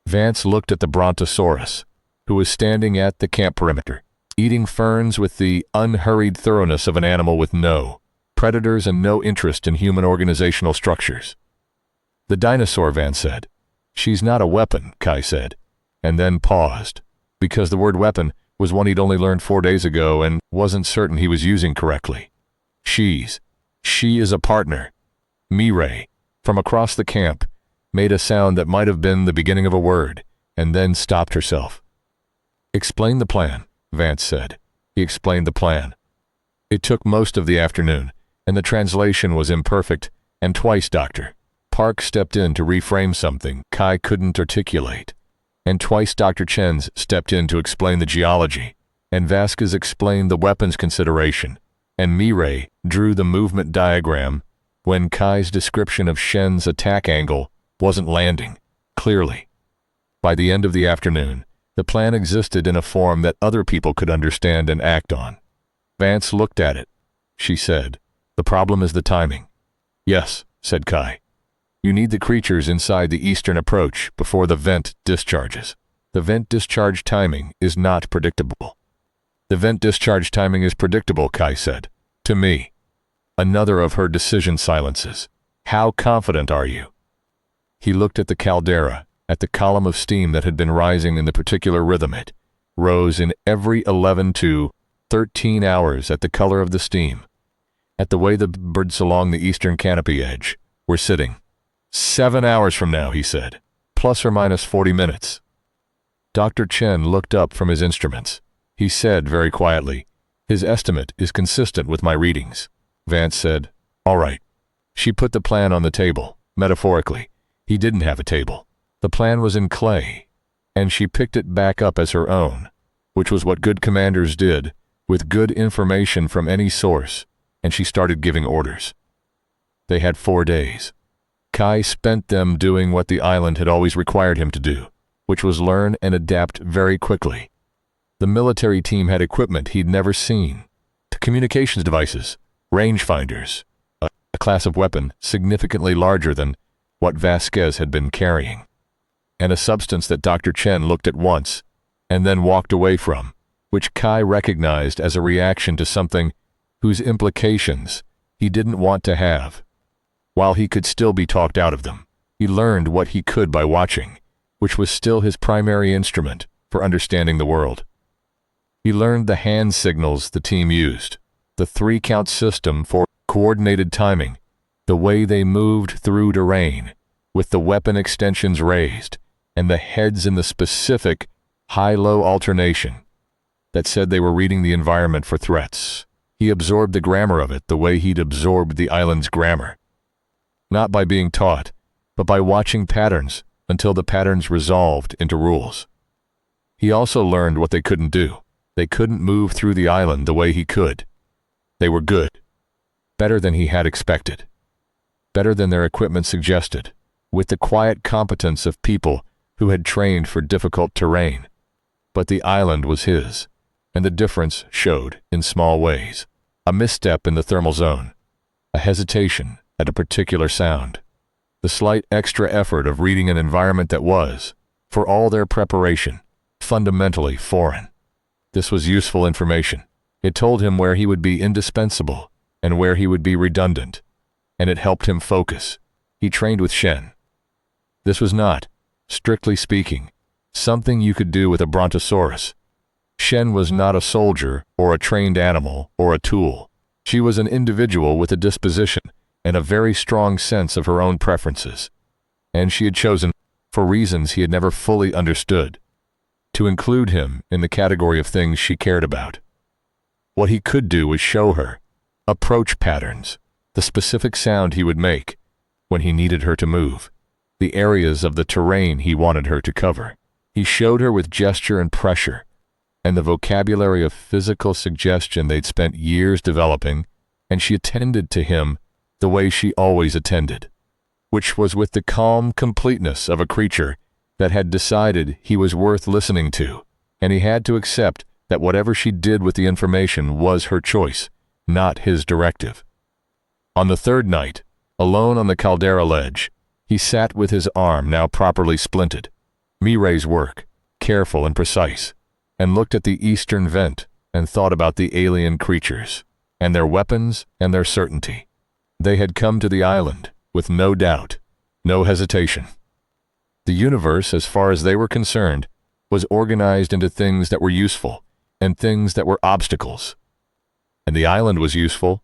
Vance looked at the brontosaurus, who was standing at the camp perimeter, eating ferns with the unhurried thoroughness of an animal with no predators and no interest in human organizational structures. The dinosaur, Vance said. She's not a weapon, Kai said, and then paused, because the word weapon was one he'd only learned 4 days ago and wasn't certain he was using correctly. She is a partner. Mireille, from across the camp, made a sound that might have been the beginning of a word, and then stopped herself. Explain the plan, Vance said. He explained the plan. It took most of the afternoon, and the translation was imperfect, and twice Dr. Park stepped in to reframe something Kai couldn't articulate, and twice Dr. Chen's stepped in to explain the geology, and Vasquez explained the weapons consideration, and Mireille drew the movement diagram when Kai's description of Shen's attack angle wasn't landing, clearly. By the end of the afternoon, the plan existed in a form that other people could understand and act on. Vance looked at it. She said, the problem is the timing. Yes, said Kai. You need the creatures inside the eastern approach before the vent discharges. The vent discharge timing is not predictable. The vent discharge timing is predictable, Kai said. To me. Another of her decision silences. How confident are you? He looked at the caldera at the column of steam that had been rising in the particular rhythm. It rose in every 11 to 13 hours at the color of the steam, at the way the birds along the eastern canopy edge were sitting. 7 hours from now, he said, plus or minus 40 minutes. Dr. Chen looked up from his instruments. He said very quietly, "His estimate is consistent with my readings." Vance said, "All right." She put the plan on the table. Metaphorically, he didn't have a table. The plan was in clay, and she picked it back up as her own, which was what good commanders did, with good information from any source, and she started giving orders. They had 4 days. Kai spent them doing what the island had always required him to do, which was learn and adapt very quickly. The military team had equipment he'd never seen. Communications devices, rangefinders, a class of weapon significantly larger than what Vasquez had been carrying, and a substance that Dr. Chen looked at once and then walked away from, which Kai recognized as a reaction to something whose implications he didn't want to have. While he could still be talked out of them, he learned what he could by watching, which was still his primary instrument for understanding the world. He learned the hand signals the team used, the 3-count system for coordinated timing, the way they moved through terrain, with the weapon extensions raised, and the heads in the specific high-low alternation that said they were reading the environment for threats. He absorbed the grammar of it the way he'd absorbed the island's grammar. Not by being taught, but by watching patterns until the patterns resolved into rules. He also learned what they couldn't do. They couldn't move through the island the way he could. They were good. Better than he had expected. Better than their equipment suggested, with the quiet competence of people who had trained for difficult terrain. But the island was his, and the difference showed in small ways. A misstep in the thermal zone, a hesitation at a particular sound, the slight extra effort of reading an environment that was, for all their preparation, fundamentally foreign. This was useful information. It told him where he would be indispensable and where he would be redundant, and it helped him focus. He trained with Shen. This was not, strictly speaking, something you could do with a brontosaurus. Shen was not a soldier or a trained animal or a tool. She was an individual with a disposition and a very strong sense of her own preferences, and she had chosen, for reasons he had never fully understood, to include him in the category of things she cared about. What he could do was show her approach patterns, the specific sound he would make when he needed her to move, the areas of the terrain he wanted her to cover. He showed her with gesture and pressure, and the vocabulary of physical suggestion they'd spent years developing, and she attended to him the way she always attended, which was with the calm completeness of a creature that had decided he was worth listening to, and he had to accept that whatever she did with the information was her choice, not his directive. On the third night, alone on the caldera ledge, he sat with his arm now properly splinted, Mirei's work, careful and precise, and looked at the eastern vent and thought about the alien creatures, and their weapons and their certainty. They had come to the island with no doubt, no hesitation. The universe, as far as they were concerned, was organized into things that were useful and things that were obstacles. And the island was useful,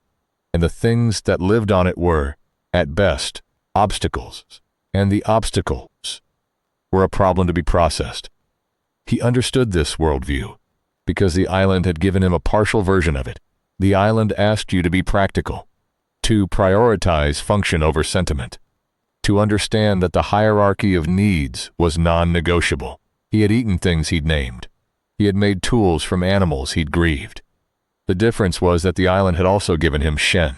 and the things that lived on it were, at best, obstacles, and the obstacles were a problem to be processed. He understood this worldview because the island had given him a partial version of it. The island asked you to be practical, to prioritize function over sentiment, to understand that the hierarchy of needs was non-negotiable. He had eaten things he'd named. He had made tools from animals he'd grieved. The difference was that the island had also given him Shen.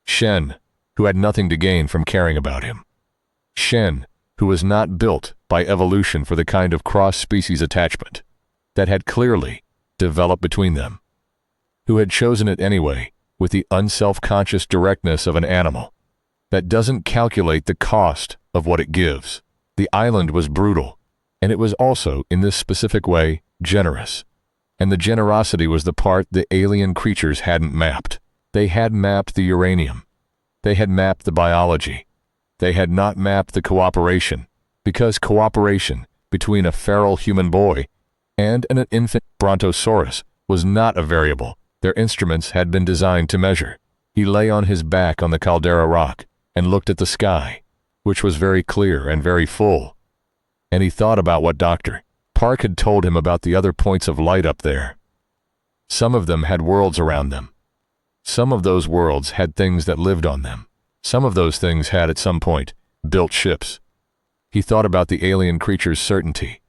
Shen, who had nothing to gain from caring about him. Shen, who was not built by evolution for the kind of cross-species attachment that had clearly developed between them, who had chosen it anyway with the unself-conscious directness of an animal that doesn't calculate the cost of what it gives. The island was brutal, and it was also, in this specific way, generous. And the generosity was the part the alien creatures hadn't mapped. They had mapped the uranium. They had mapped the biology. They had not mapped the cooperation, because cooperation between a feral human boy and an infant brontosaurus was not a variable their instruments had been designed to measure. He lay on his back on the caldera rock and looked at the sky, which was very clear and very full. And he thought about what Dr. Park had told him about the other points of light up there. Some of them had worlds around them. Some of those worlds had things that lived on them. Some of those things had, at some point, built ships. He thought about the alien creatures' certainty,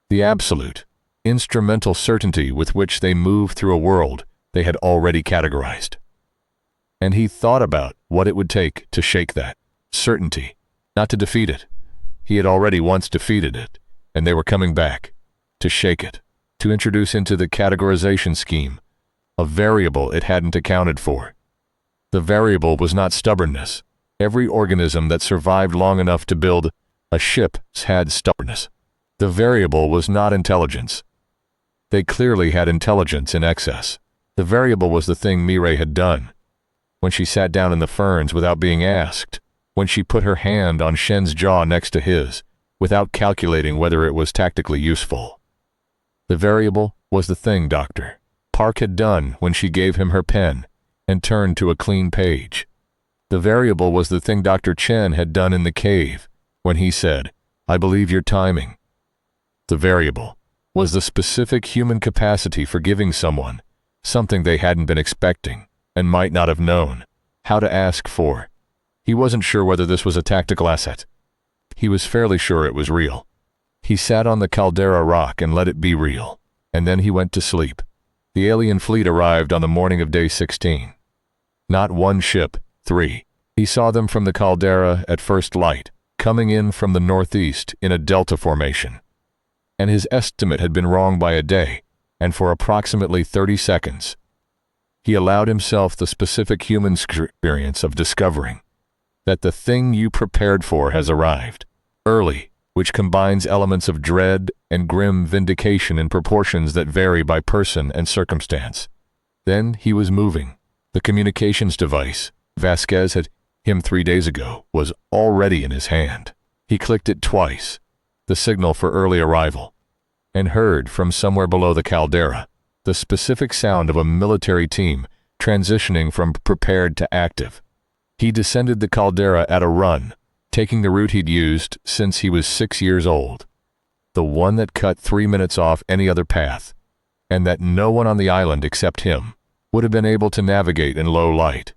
the absolute, instrumental certainty with which they moved through a world they had already categorized. And he thought about what it would take to shake that certainty, not to defeat it. He had already once defeated it, and they were coming back to shake it, to introduce into the categorization scheme a variable it hadn't accounted for. The variable was not stubbornness. Every organism that survived long enough to build a ship had stubbornness. The variable was not intelligence. They clearly had intelligence in excess. The variable was the thing Mireille had done. When she sat down in the ferns without being asked, when she put her hand on Shen's jaw next to his, without calculating whether it was tactically useful. The variable was the thing Dr. Park had done when she gave him her pen and turned to a clean page. The variable was the thing Dr. Chen had done in the cave when he said, "I believe your timing." The variable was the specific human capacity for giving someone something they hadn't been expecting and might not have known how to ask for. He wasn't sure whether this was a tactical asset. He was fairly sure it was real. He sat on the caldera rock and let it be real, and then he went to sleep. The alien fleet arrived on the morning of day 16. Not one ship, 3. He saw them from the caldera at first light, coming in from the northeast in a delta formation. And his estimate had been wrong by a day, and for approximately 30 seconds. He allowed himself the specific human experience of discovering that the thing you prepared for has arrived, early, which combines elements of dread and grim vindication in proportions that vary by person and circumstance. Then he was moving. The communications device Vasquez had him 3 days ago was already in his hand. He clicked it twice, the signal for early arrival, and heard from somewhere below the caldera the specific sound of a military team transitioning from prepared to active. He descended the caldera at a run, taking the route he'd used since he was 6 years old, the one that cut 3 minutes off any other path, and that no one on the island except him would have been able to navigate in low light.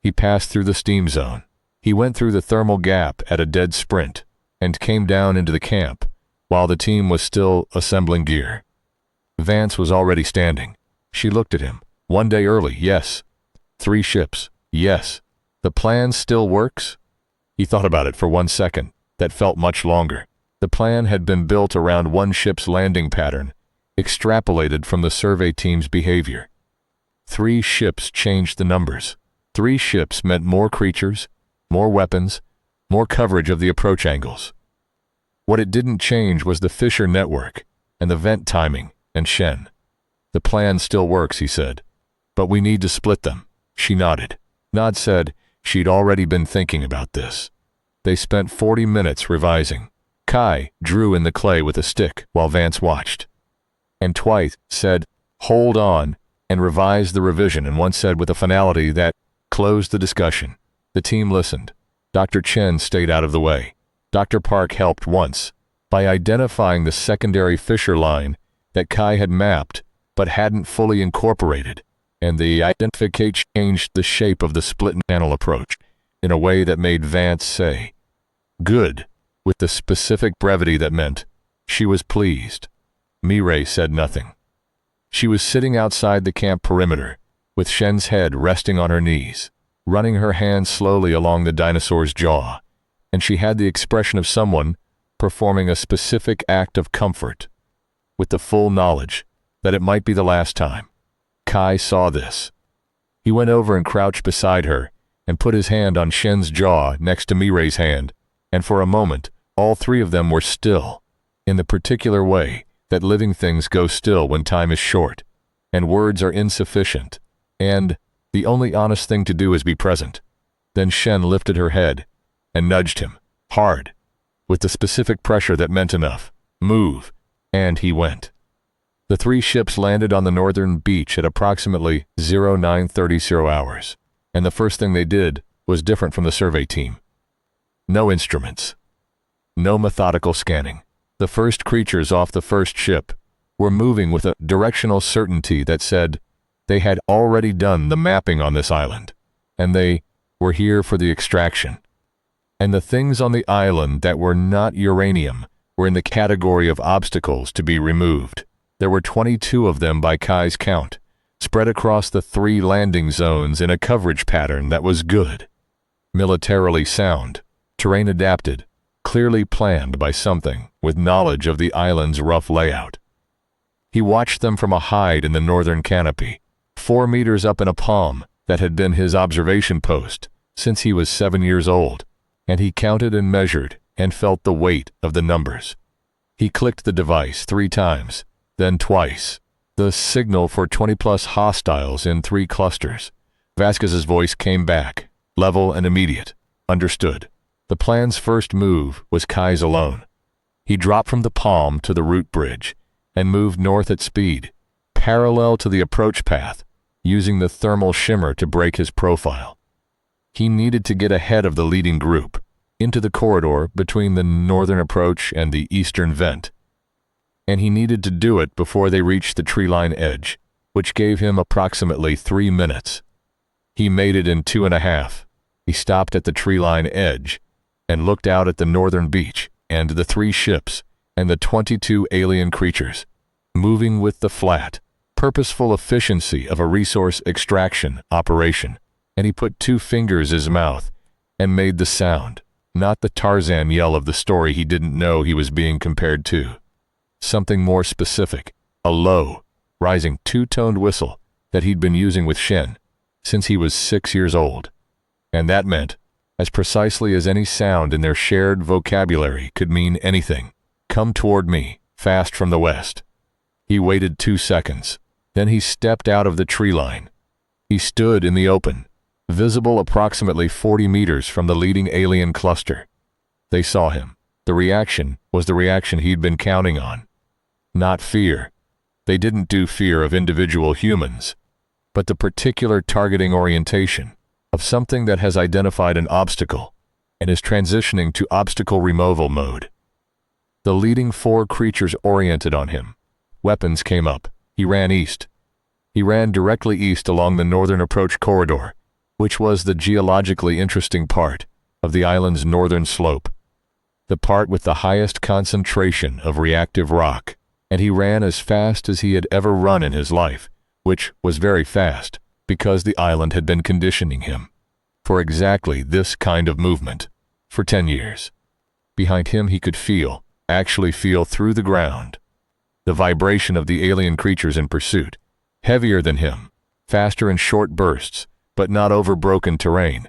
He passed through the steam zone. He went through the thermal gap at a dead sprint and came down into the camp while the team was still assembling gear. Vance was already standing. She looked at him. 1 day early, yes. 3 ships, yes. The plan still works? He thought about it for 1 second. That felt much longer. The plan had been built around one ship's landing pattern, extrapolated from the survey team's behavior. 3 ships changed the numbers. 3 ships meant more creatures, more weapons, more coverage of the approach angles. What it didn't change was the Fisher network and the vent timing and Shen. The plan still works, he said, but we need to split them. She nodded. Nod said she'd already been thinking about this. They spent 40 minutes revising. Kai drew in the clay with a stick while Vance watched. And Twythe said, "Hold on," and revised the revision, and once said with a finality that closed the discussion. The team listened. Dr. Chen stayed out of the way. Dr. Park helped once by identifying the secondary Fisher line that Kai had mapped but hadn't fully incorporated, and the identification changed the shape of the split channel approach in a way that made Vance say, "Good," with the specific brevity that meant she was pleased. Mireille said nothing. She was sitting outside the camp perimeter, with Shen's head resting on her knees, running her hand slowly along the dinosaur's jaw, and she had the expression of someone performing a specific act of comfort, with the full knowledge that it might be the last time. Kai saw this. He went over and crouched beside her and put his hand on Shen's jaw next to Mireille's hand, and for a moment, all 3 of them were still, in the particular way that living things go still when time is short, and words are insufficient, and the only honest thing to do is be present. Then Shen lifted her head and nudged him, hard. with the specific pressure that meant enough. Move. And he went. The 3 ships landed on the northern beach at approximately 0930 hours, and the first thing they did was different from the survey team. No instruments. No methodical scanning. The first creatures off the first ship were moving with a directional certainty that said they had already done the mapping on this island, and they were here for the extraction. And the things on the island that were not uranium were in the category of obstacles to be removed. There were 22 of them by Kai's count, spread across the 3 landing zones in a coverage pattern that was good. Militarily sound, terrain adapted, clearly planned by something with knowledge of the island's rough layout. He watched them from a height in the northern canopy, 4 meters up in a palm that had been his observation post since he was 7 years old, and he counted and measured and felt the weight of the numbers. He clicked the device 3 times, then twice, the signal for 20-plus hostiles in 3 clusters. Vasquez's voice came back, level and immediate. Understood. The plan's first move was Kai's alone. He dropped from the palm to the root bridge and moved north at speed, parallel to the approach path, using the thermal shimmer to break his profile. He needed to get ahead of the leading group, into the corridor between the northern approach and the eastern vent. And he needed to do it before they reached the tree-line edge, which gave him approximately 3 minutes. He made it in 2.5. He stopped at the tree-line edge and looked out at the northern beach and the 3 ships and the 22 alien creatures, moving with the flat, purposeful efficiency of a resource extraction operation, and he put 2 fingers in his mouth and made the sound, not the Tarzan yell of the story he didn't know he was being compared to. Something more specific, a low, rising 2-toned whistle that he'd been using with Shen since he was 6 years old. And that meant, as precisely as any sound in their shared vocabulary could mean anything, come toward me, fast from the west. He waited 2 seconds. Then he stepped out of the tree line. He stood in the open, visible approximately 40 meters from the leading alien cluster. They saw him. The reaction was the reaction he'd been counting on. Not fear. They didn't do fear of individual humans, but the particular targeting orientation of something that has identified an obstacle and is transitioning to obstacle removal mode. The leading 4 creatures oriented on him. Weapons came up. He ran east. He ran directly east along the northern approach corridor, which was the geologically interesting part of the island's northern slope, the part with the highest concentration of reactive rock, and he ran as fast as he had ever run in his life, which was very fast, because the island had been conditioning him for exactly this kind of movement for 10 years. Behind him he could feel, actually feel through the ground, the vibration of the alien creatures in pursuit, heavier than him, faster in short bursts, but not over broken terrain.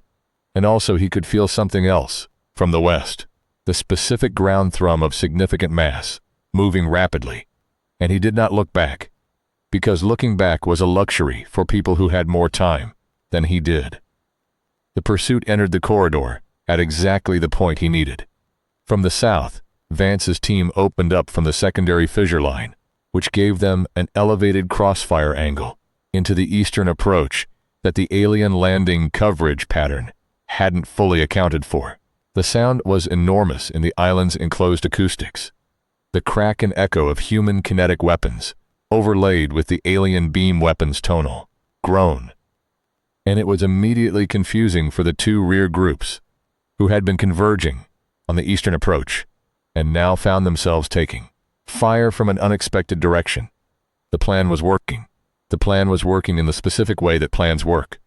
And also he could feel something else, from the west, the specific ground thrum of significant mass, moving rapidly. And he did not look back, because looking back was a luxury for people who had more time than he did. The pursuit entered the corridor at exactly the point he needed. From the south, Vance's team opened up from the secondary fissure line, which gave them an elevated crossfire angle into the eastern approach that the alien landing coverage pattern hadn't fully accounted for. The sound was enormous in the island's enclosed acoustics, the crack and echo of human kinetic weapons, overlaid with the alien beam weapons tonal, groan. And it was immediately confusing for the 2 rear groups, who had been converging on the eastern approach, and now found themselves taking fire from an unexpected direction. The plan was working. The plan was working in the specific way that plans work.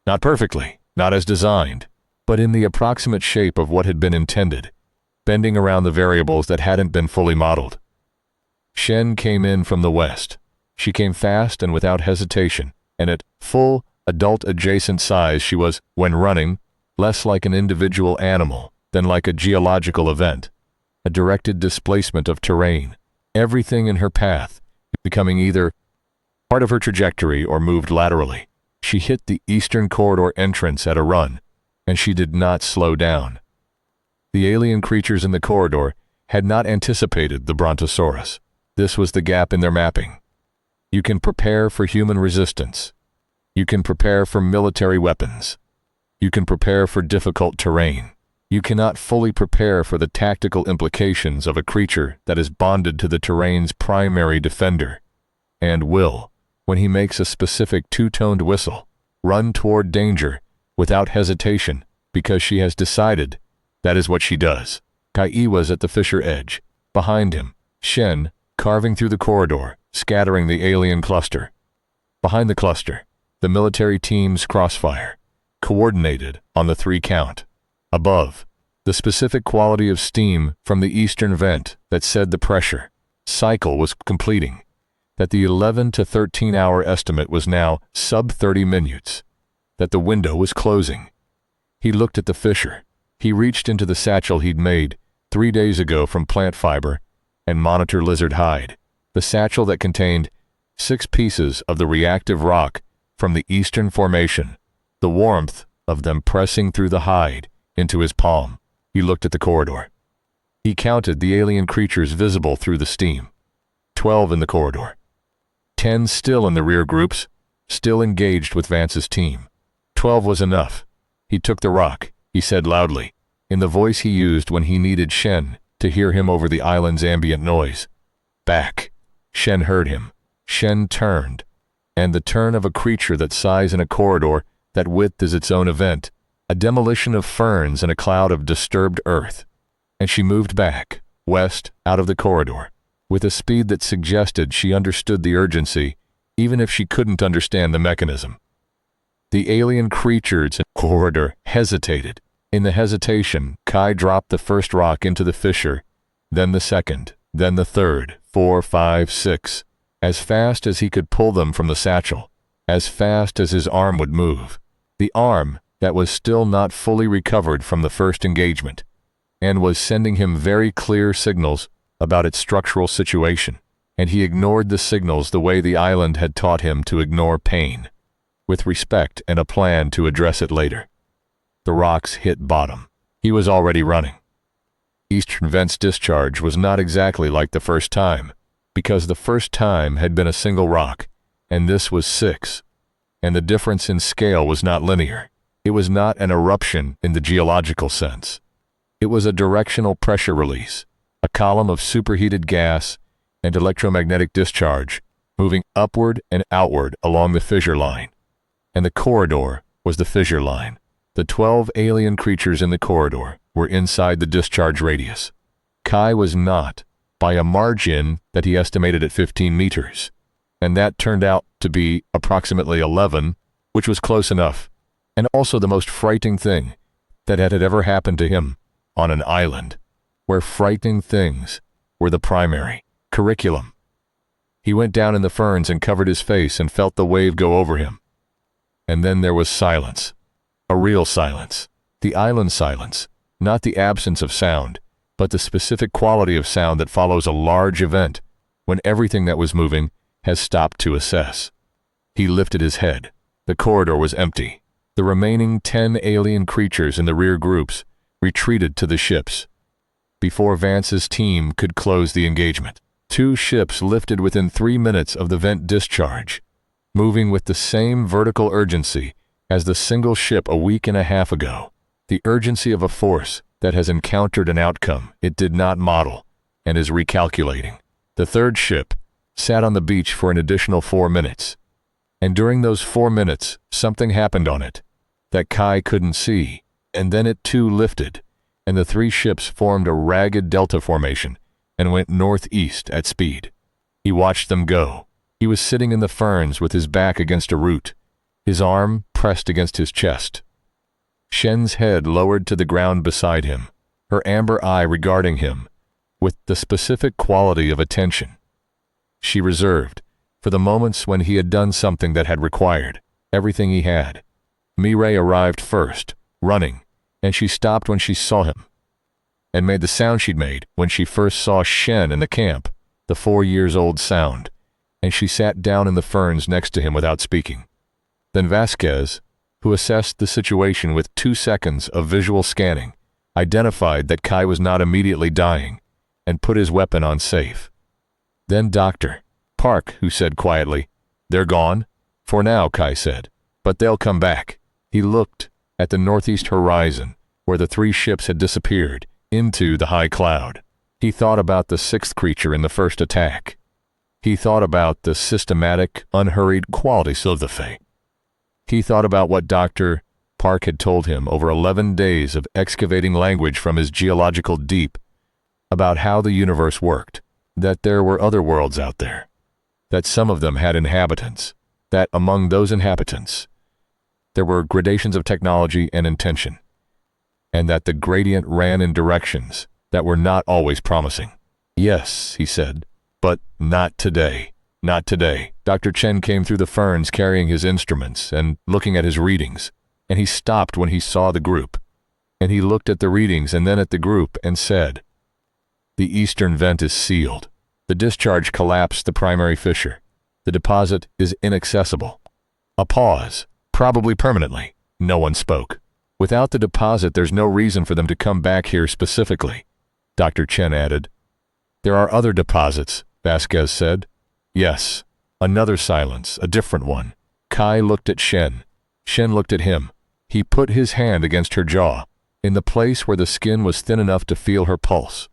Not perfectly, not as designed, but in the approximate shape of what had been intended, bending around the variables that hadn't been fully modeled. Shen came in from the west. She came fast and without hesitation, and at full adult-adjacent size she was, when running, less like an individual animal than like a geological event, a directed displacement of terrain, everything in her path becoming either part of her trajectory or moved laterally. She hit the eastern corridor entrance at a run, and she did not slow down. The alien creatures in the corridor had not anticipated the Brontosaurus. This was the gap in their mapping. You can prepare for human resistance. You can prepare for military weapons. You can prepare for difficult terrain. You cannot fully prepare for the tactical implications of a creature that is bonded to the terrain's primary defender, and will, when he makes a specific two-toned whistle, run toward danger without hesitation because she has decided that is what she does. Kai was at the fissure edge. Behind him, Shen, carving through the corridor, scattering the alien cluster. Behind the cluster, the military team's crossfire, coordinated on the 3 count. Above, the specific quality of steam from the eastern vent that said the pressure cycle was completing, that the 11 to 13 hour estimate was now sub 30 minutes, that the window was closing. He looked at the fissure. He reached into the satchel he'd made 3 days ago from plant fiber and monitor lizard hide, the satchel that contained 6 pieces of the reactive rock from the eastern formation, the warmth of them pressing through the hide into his palm. He looked at the corridor. He counted the alien creatures visible through the steam. 12 in the corridor. 10 still in the rear groups, still engaged with Vance's team. 12 was enough. He took the rock, he said loudly, in the voice he used when he needed Shen to hear him over the island's ambient noise. Back. Shen heard him. Shen turned, and the turn of a creature that size in a corridor that width is its own event, a demolition of ferns and a cloud of disturbed earth. And she moved back, west, out of the corridor, with a speed that suggested she understood the urgency, even if she couldn't understand the mechanism. The alien creatures in the corridor hesitated. In the hesitation, Kai dropped the first rock into the fissure, then the second, then the third, 4, 5, 6, as fast as he could pull them from the satchel, as fast as his arm would move. The arm that was still not fully recovered from the first engagement, and was sending him very clear signals about its structural situation, and he ignored the signals the way the island had taught him to ignore pain, with respect and a plan to address it later. The rocks hit bottom. He was already running. Eastern Vent's discharge was not exactly like the first time, because the first time had been a single rock, and this was 6, and the difference in scale was not linear. It was not an eruption in the geological sense. It was a directional pressure release, a column of superheated gas and electromagnetic discharge moving upward and outward along the fissure line. And the corridor was the fissure line. The 12 alien creatures in the corridor were inside the discharge radius. Kai was not, by a margin that he estimated at 15 meters, and that turned out to be approximately 11, which was close enough, and also the most frightening thing that had ever happened to him on an island, where frightening things were the primary curriculum. He went down in the ferns and covered his face and felt the wave go over him. And then there was silence. A real silence. The island silence, not the absence of sound, but the specific quality of sound that follows a large event, when everything that was moving has stopped to assess. He lifted his head. The corridor was empty. The remaining 10 alien creatures in the rear groups retreated to the ships. Before Vance's team could close the engagement, 2 ships lifted within 3 minutes of the vent discharge, moving with the same vertical urgency as the single ship a week and a half ago, the urgency of a force that has encountered an outcome it did not model and is recalculating. The 3rd ship sat on the beach for an additional 4 minutes, and during those 4 minutes, something happened on it that Kai couldn't see, and then it too lifted, and the 3 ships formed a ragged delta formation and went northeast at speed. He watched them go. He was sitting in the ferns with his back against a root, his arm pressed against his chest. Shen's head lowered to the ground beside him, her amber eye regarding him with the specific quality of attention she reserved for the moments when he had done something that had required everything he had. Mireille arrived first, running, and she stopped when she saw him, and made the sound she'd made when she first saw Shen in the camp, the 4-year-old sound, and she sat down in the ferns next to him without speaking. Then Vasquez, who assessed the situation with 2 seconds of visual scanning, identified that Kai was not immediately dying, and put his weapon on safe. Then Dr. Park, who said quietly, "They're gone?" "For now," Kai said, "but they'll come back." He looked at the northeast horizon, where the 3 ships had disappeared into the high cloud. He thought about the 6th creature in the first attack. He thought about the systematic, unhurried qualities of the Fae. He thought about what Dr. Park had told him over 11 days of excavating language from his geological deep about how the universe worked, that there were other worlds out there, that some of them had inhabitants, that among those inhabitants there were gradations of technology and intention, and that the gradient ran in directions that were not always promising. "Yes," he said, "but not today. Not today." Dr. Chen came through the ferns carrying his instruments and looking at his readings, and he stopped when he saw the group, and he looked at the readings and then at the group and said, "The eastern vent is sealed. The discharge collapsed the primary fissure. The deposit is inaccessible." A pause, probably permanently. No one spoke. "Without the deposit, there's no reason for them to come back here specifically," Dr. Chen added. "There are other deposits," Vasquez said. "Yes." Another silence, a different one. Kai looked at Shen. Shen looked at him. He put his hand against her jaw, in the place where the skin was thin enough to feel her pulse.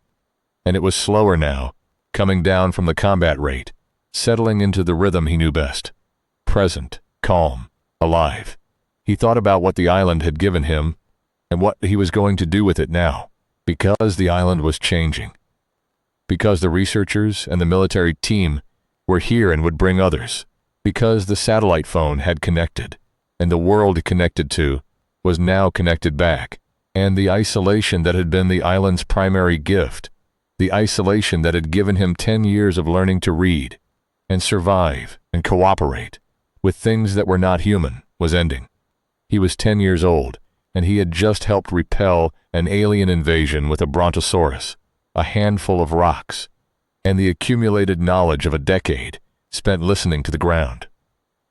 And it was slower now, coming down from the combat rate, settling into the rhythm he knew best. Present, calm, alive. He thought about what the island had given him and what he was going to do with it now, because the island was changing. Because the researchers and the military team were here and would bring others. Because the satellite phone had connected, and the world it connected to was now connected back, and the isolation that had been the island's primary gift, the isolation that had given him 10 years of learning to read and survive and cooperate with things that were not human, was ending. He was 10 years old, and he had just helped repel an alien invasion with a brontosaurus, a handful of rocks, and the accumulated knowledge of a decade spent listening to the ground.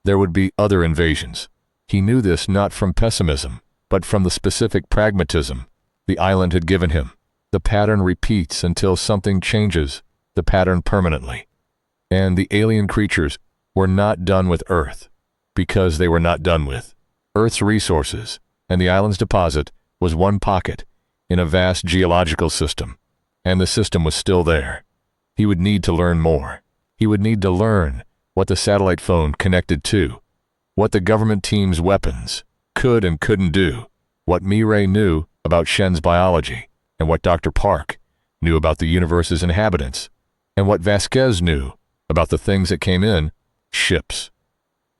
There would be other invasions. He knew this not from pessimism, but from the specific pragmatism the island had given him. The pattern repeats until something changes the pattern permanently. And the alien creatures were not done with Earth, because they were not done with Earth's resources, and the island's deposit was one pocket in a vast geological system, and the system was still there. He would need to learn more. He would need to learn what the satellite phone connected to, what the government team's weapons could and couldn't do, what Mireille knew about Shen's biology, and what Dr. Park knew about the universe's inhabitants, and what Vasquez knew about the things that came in, ships.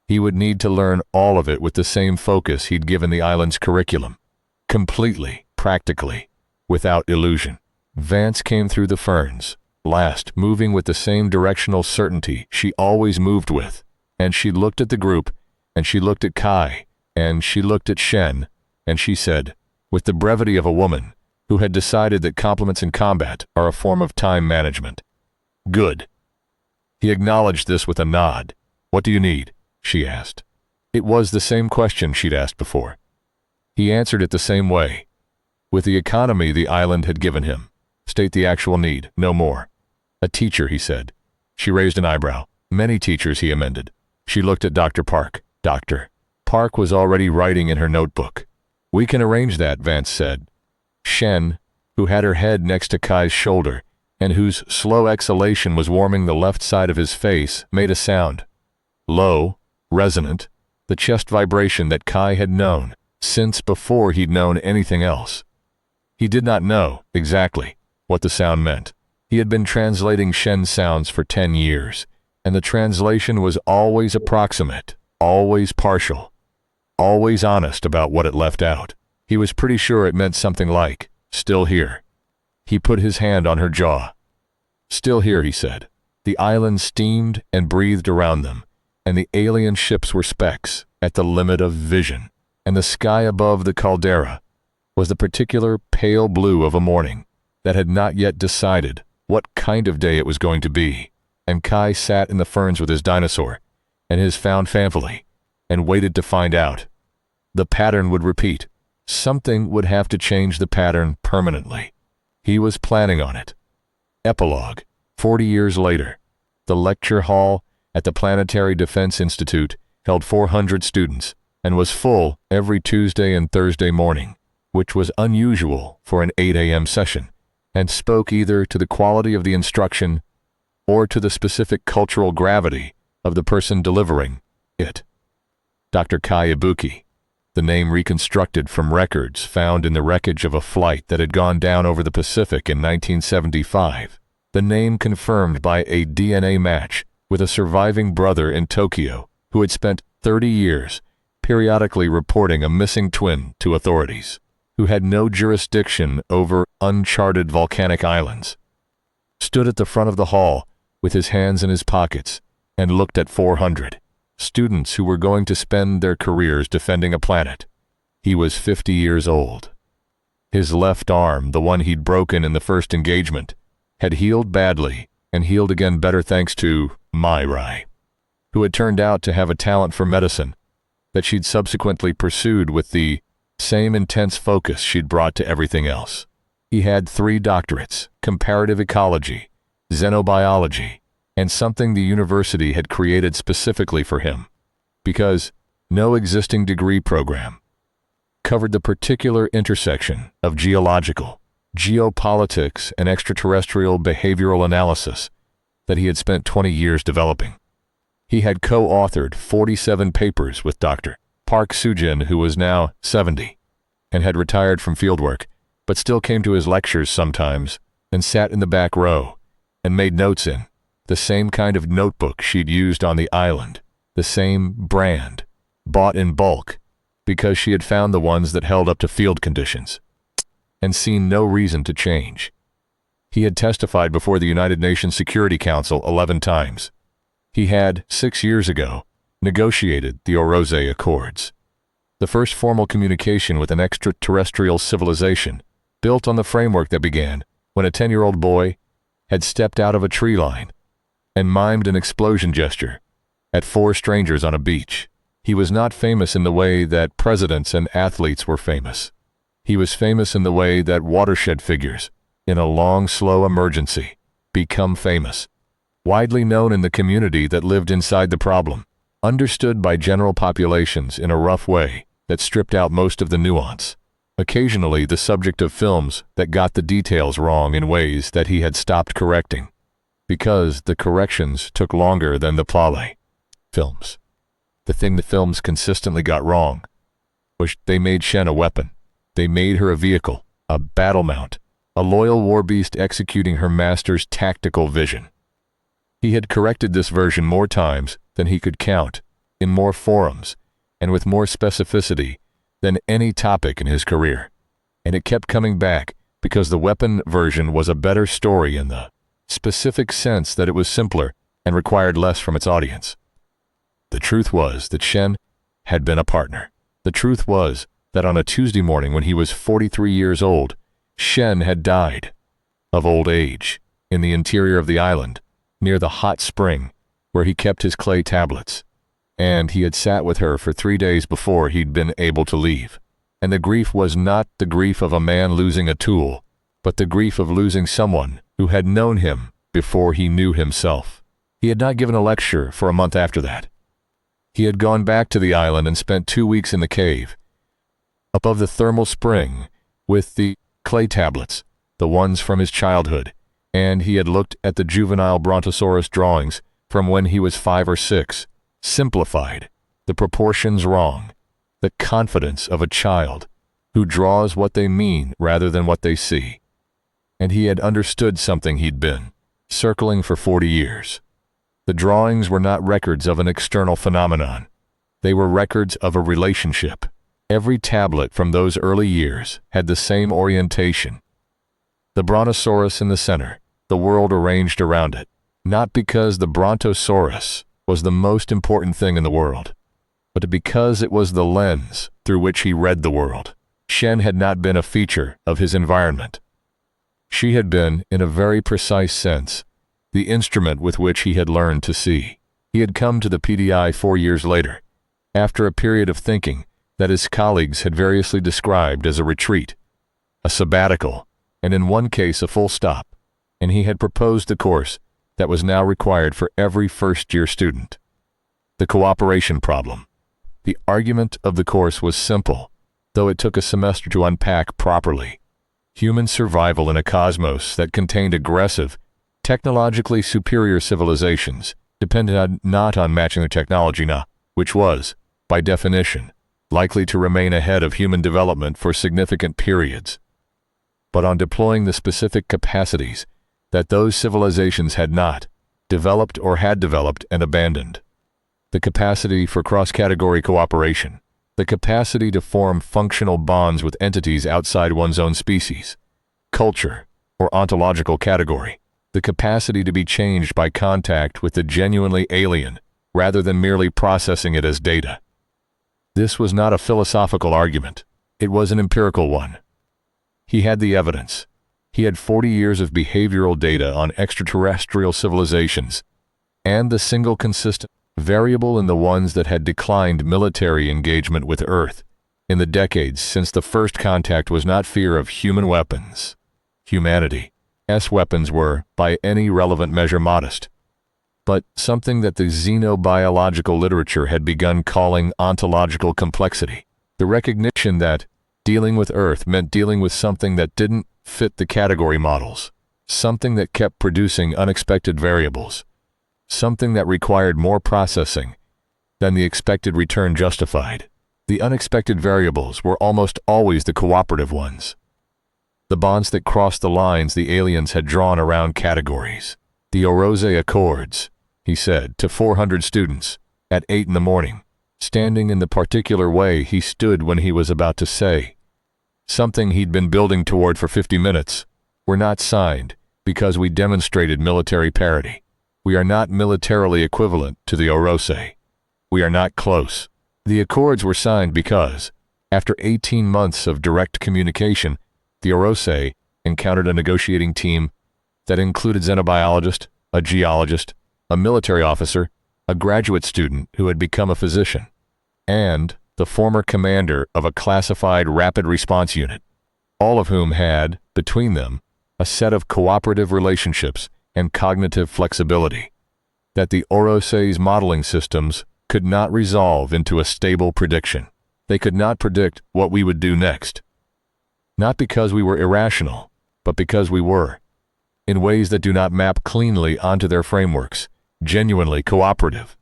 He would need to learn all of it with the same focus he'd given the island's curriculum, completely, practically, without illusion. Vance came through the ferns, last, moving with the same directional certainty she always moved with, and she looked at the group, and she looked at Kai, and she looked at Shen, and she said, with the brevity of a woman who had decided that compliments in combat are a form of time management, "Good." He acknowledged this with a nod. "What do you need?" she asked. It was the same question she'd asked before. He answered it the same way. With the economy the island had given him, state the actual need, no more. "A teacher," he said. She raised an eyebrow. "Many teachers," he amended. She looked at Dr. Park. Dr. Park was already writing in her notebook. "We can arrange that," Vance said. Shen, who had her head next to Kai's shoulder, and whose slow exhalation was warming the left side of his face, made a sound. Low, resonant, the chest vibration that Kai had known since before he'd known anything else. He did not know, exactly, what the sound meant. He had been translating Shen's sounds for 10 years, and the translation was always approximate, always partial, always honest about what it left out. He was pretty sure it meant something like, "Still here." He put his hand on her jaw. "Still here," he said. The island steamed and breathed around them, and the alien ships were specks at the limit of vision, and the sky above the caldera was the particular pale blue of a morning that had not yet decided what kind of day it was going to be, and Kai sat in the ferns with his dinosaur and his found family and waited to find out. The pattern would repeat. something would have to change the pattern permanently. He was planning on it. Epilogue. 40 years later, the lecture hall at the Planetary Defense Institute held 400 students and was full every Tuesday and Thursday morning, which was unusual for an 8 a.m. session, and spoke either to the quality of the instruction or to the specific cultural gravity of the person delivering it. Dr. Kai Ibuki, the name reconstructed from records found in the wreckage of a flight that had gone down over the Pacific in 1975, the name confirmed by a DNA match with a surviving brother in Tokyo who had spent 30 years periodically reporting a missing twin to authorities, who had no jurisdiction over uncharted volcanic islands, stood at the front of the hall with his hands in his pockets and looked at 400 students who were going to spend their careers defending a planet. He was 50 years old. His left arm, the one he'd broken in the first engagement, had healed badly and healed again better thanks to Mai, who had turned out to have a talent for medicine that she'd subsequently pursued with the same intense focus she'd brought to everything else. He had 3 doctorates: comparative ecology, xenobiology, and something the university had created specifically for him, because no existing degree program covered the particular intersection of geological, geopolitics, and extraterrestrial behavioral analysis that he had spent 20 years developing. He had co-authored 47 papers with Dr. Park Sujin, who was now 70 and had retired from fieldwork, but still came to his lectures sometimes and sat in the back row and made notes in the same kind of notebook she'd used on the island, the same brand, bought in bulk, because she had found the ones that held up to field conditions, and seen no reason to change. He had testified before the United Nations Security Council 11 times. He had, 6 years ago, negotiated the Orcs Accords, the first formal communication with an extraterrestrial civilization, built on the framework that began when a 10-year-old boy had stepped out of a tree line and mimed an explosion gesture at 4 strangers on a beach. He was not famous in the way that presidents and athletes were famous. He was famous in the way that watershed figures, in a long, slow emergency, become famous. Widely known in the community that lived inside the problem, understood by general populations in a rough way that stripped out most of the nuance. Occasionally the subject of films that got the details wrong in ways that he had stopped correcting, because the corrections took longer than the plale. Films. The thing the films consistently got wrong was they made Shen a weapon. They made her a vehicle, a battle mount, a loyal war beast executing her master's tactical vision. He had corrected this version more times than he could count, in more forums, and with more specificity than any topic in his career. And it kept coming back because the weapon version was a better story in the specific sense that it was simpler and required less from its audience. The truth was that Shen had been a partner. The truth was that on a Tuesday morning when he was 43 years old, Shen had died of old age in the interior of the island, near the hot spring where he kept his clay tablets, and he had sat with her for 3 days before he'd been able to leave. And the grief was not the grief of a man losing a tool, but the grief of losing someone who had known him before he knew himself. He had not given a lecture for a month after that. He had gone back to the island and spent 2 weeks in the cave, above the thermal spring, with the clay tablets, the ones from his childhood, and he had looked at the juvenile Brontosaurus drawings from when he was 5 or 6, simplified, the proportions wrong, the confidence of a child who draws what they mean rather than what they see. And he had understood something he'd been circling for 40 years. The drawings were not records of an external phenomenon. They were records of a relationship. Every tablet from those early years had the same orientation. The Brontosaurus in the center, the world arranged around it, not because the Brontosaurus was the most important thing in the world, but because it was the lens through which he read the world. Shen had not been a feature of his environment. She had been, in a very precise sense, the instrument with which he had learned to see. He had come to the PDI 4 years later, after a period of thinking that his colleagues had variously described as a retreat, a sabbatical, and in one case a full stop, and he had proposed the course that was now required for every first-year student. The cooperation problem. The argument of the course was simple, though it took a semester to unpack properly. Human survival in a cosmos that contained aggressive, technologically superior civilizations depended not on matching their technology, which was, by definition, likely to remain ahead of human development for significant periods, but on deploying the specific capacities that those civilizations had not developed or had developed and abandoned. The capacity for cross-category cooperation, the capacity to form functional bonds with entities outside one's own species, culture, or ontological category, the capacity to be changed by contact with the genuinely alien rather than merely processing it as data. This was not a philosophical argument. It was an empirical one. He had the evidence. He had 40 years of behavioral data on extraterrestrial civilizations, and the single consistent variable in the ones that had declined military engagement with Earth in the decades since the first contact was not fear of human weapons. Humanity's weapons were, by any relevant measure, modest, but something that the xenobiological literature had begun calling ontological complexity. The recognition that dealing with Earth meant dealing with something that didn't fit the category models, something that kept producing unexpected variables, something that required more processing than the expected return justified. The unexpected variables were almost always the cooperative ones, the bonds that crossed the lines the aliens had drawn around categories. The Orcs Accords, he said to 400 students at 8 in the morning, standing in the particular way he stood when he was about to say something he'd been building toward for 50 minutes, were not signed because we demonstrated military parity. We are not militarily equivalent to the Orcs. We are not close. The Accords were signed because, after 18 months of direct communication, the Orcs encountered a negotiating team that included a xenobiologist, a geologist, a military officer, a graduate student who had become a physician, and the former commander of a classified rapid response unit, all of whom had, between them, a set of cooperative relationships and cognitive flexibility that the Orcs' modeling systems could not resolve into a stable prediction. They could not predict what we would do next, not because we were irrational, but because we were, in ways that do not map cleanly onto their frameworks, genuinely cooperative,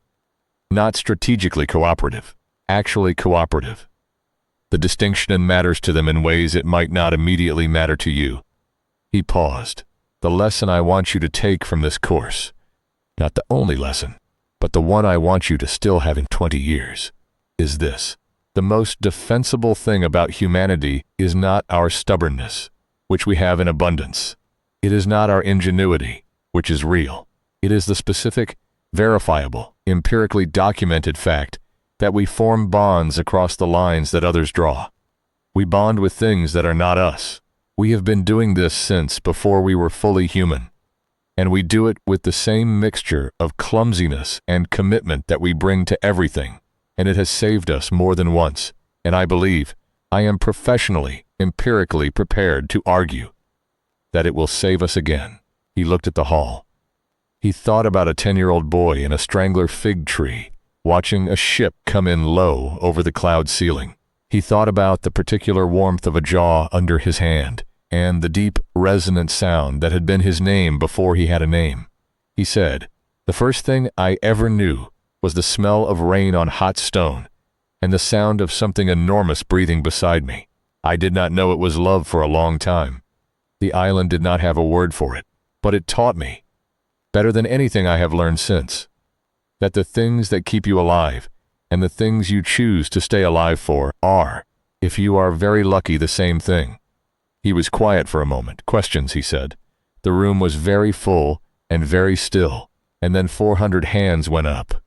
not strategically cooperative, actually cooperative. The distinction matters to them in ways it might not immediately matter to you. He paused. The lesson I want you to take from this course, not the only lesson, but the one I want you to still have in 20 years, is this. The most defensible thing about humanity is not our stubbornness, which we have in abundance. It is not our ingenuity, which is real. It is the specific, verifiable, empirically documented fact that we form bonds across the lines that others draw. We bond with things that are not us. We have been doing this since before we were fully human, and we do it with the same mixture of clumsiness and commitment that we bring to everything, and it has saved us more than once, and I believe, I am professionally, empirically prepared to argue that it will save us again. He looked at the hall. He thought about a 10-year-old boy in a strangler fig tree, watching a ship come in low over the cloud ceiling. He thought about the particular warmth of a jaw under his hand, and the deep, resonant sound that had been his name before he had a name. He said, "The first thing I ever knew was the smell of rain on hot stone, and the sound of something enormous breathing beside me. I did not know it was love for a long time. The island did not have a word for it, but it taught me, better than anything I have learned since, that the things that keep you alive and the things you choose to stay alive for are, if you are very lucky, the same thing." He was quiet for a moment. "Questions," he said. The room was very full and very still, and then 400 hands went up.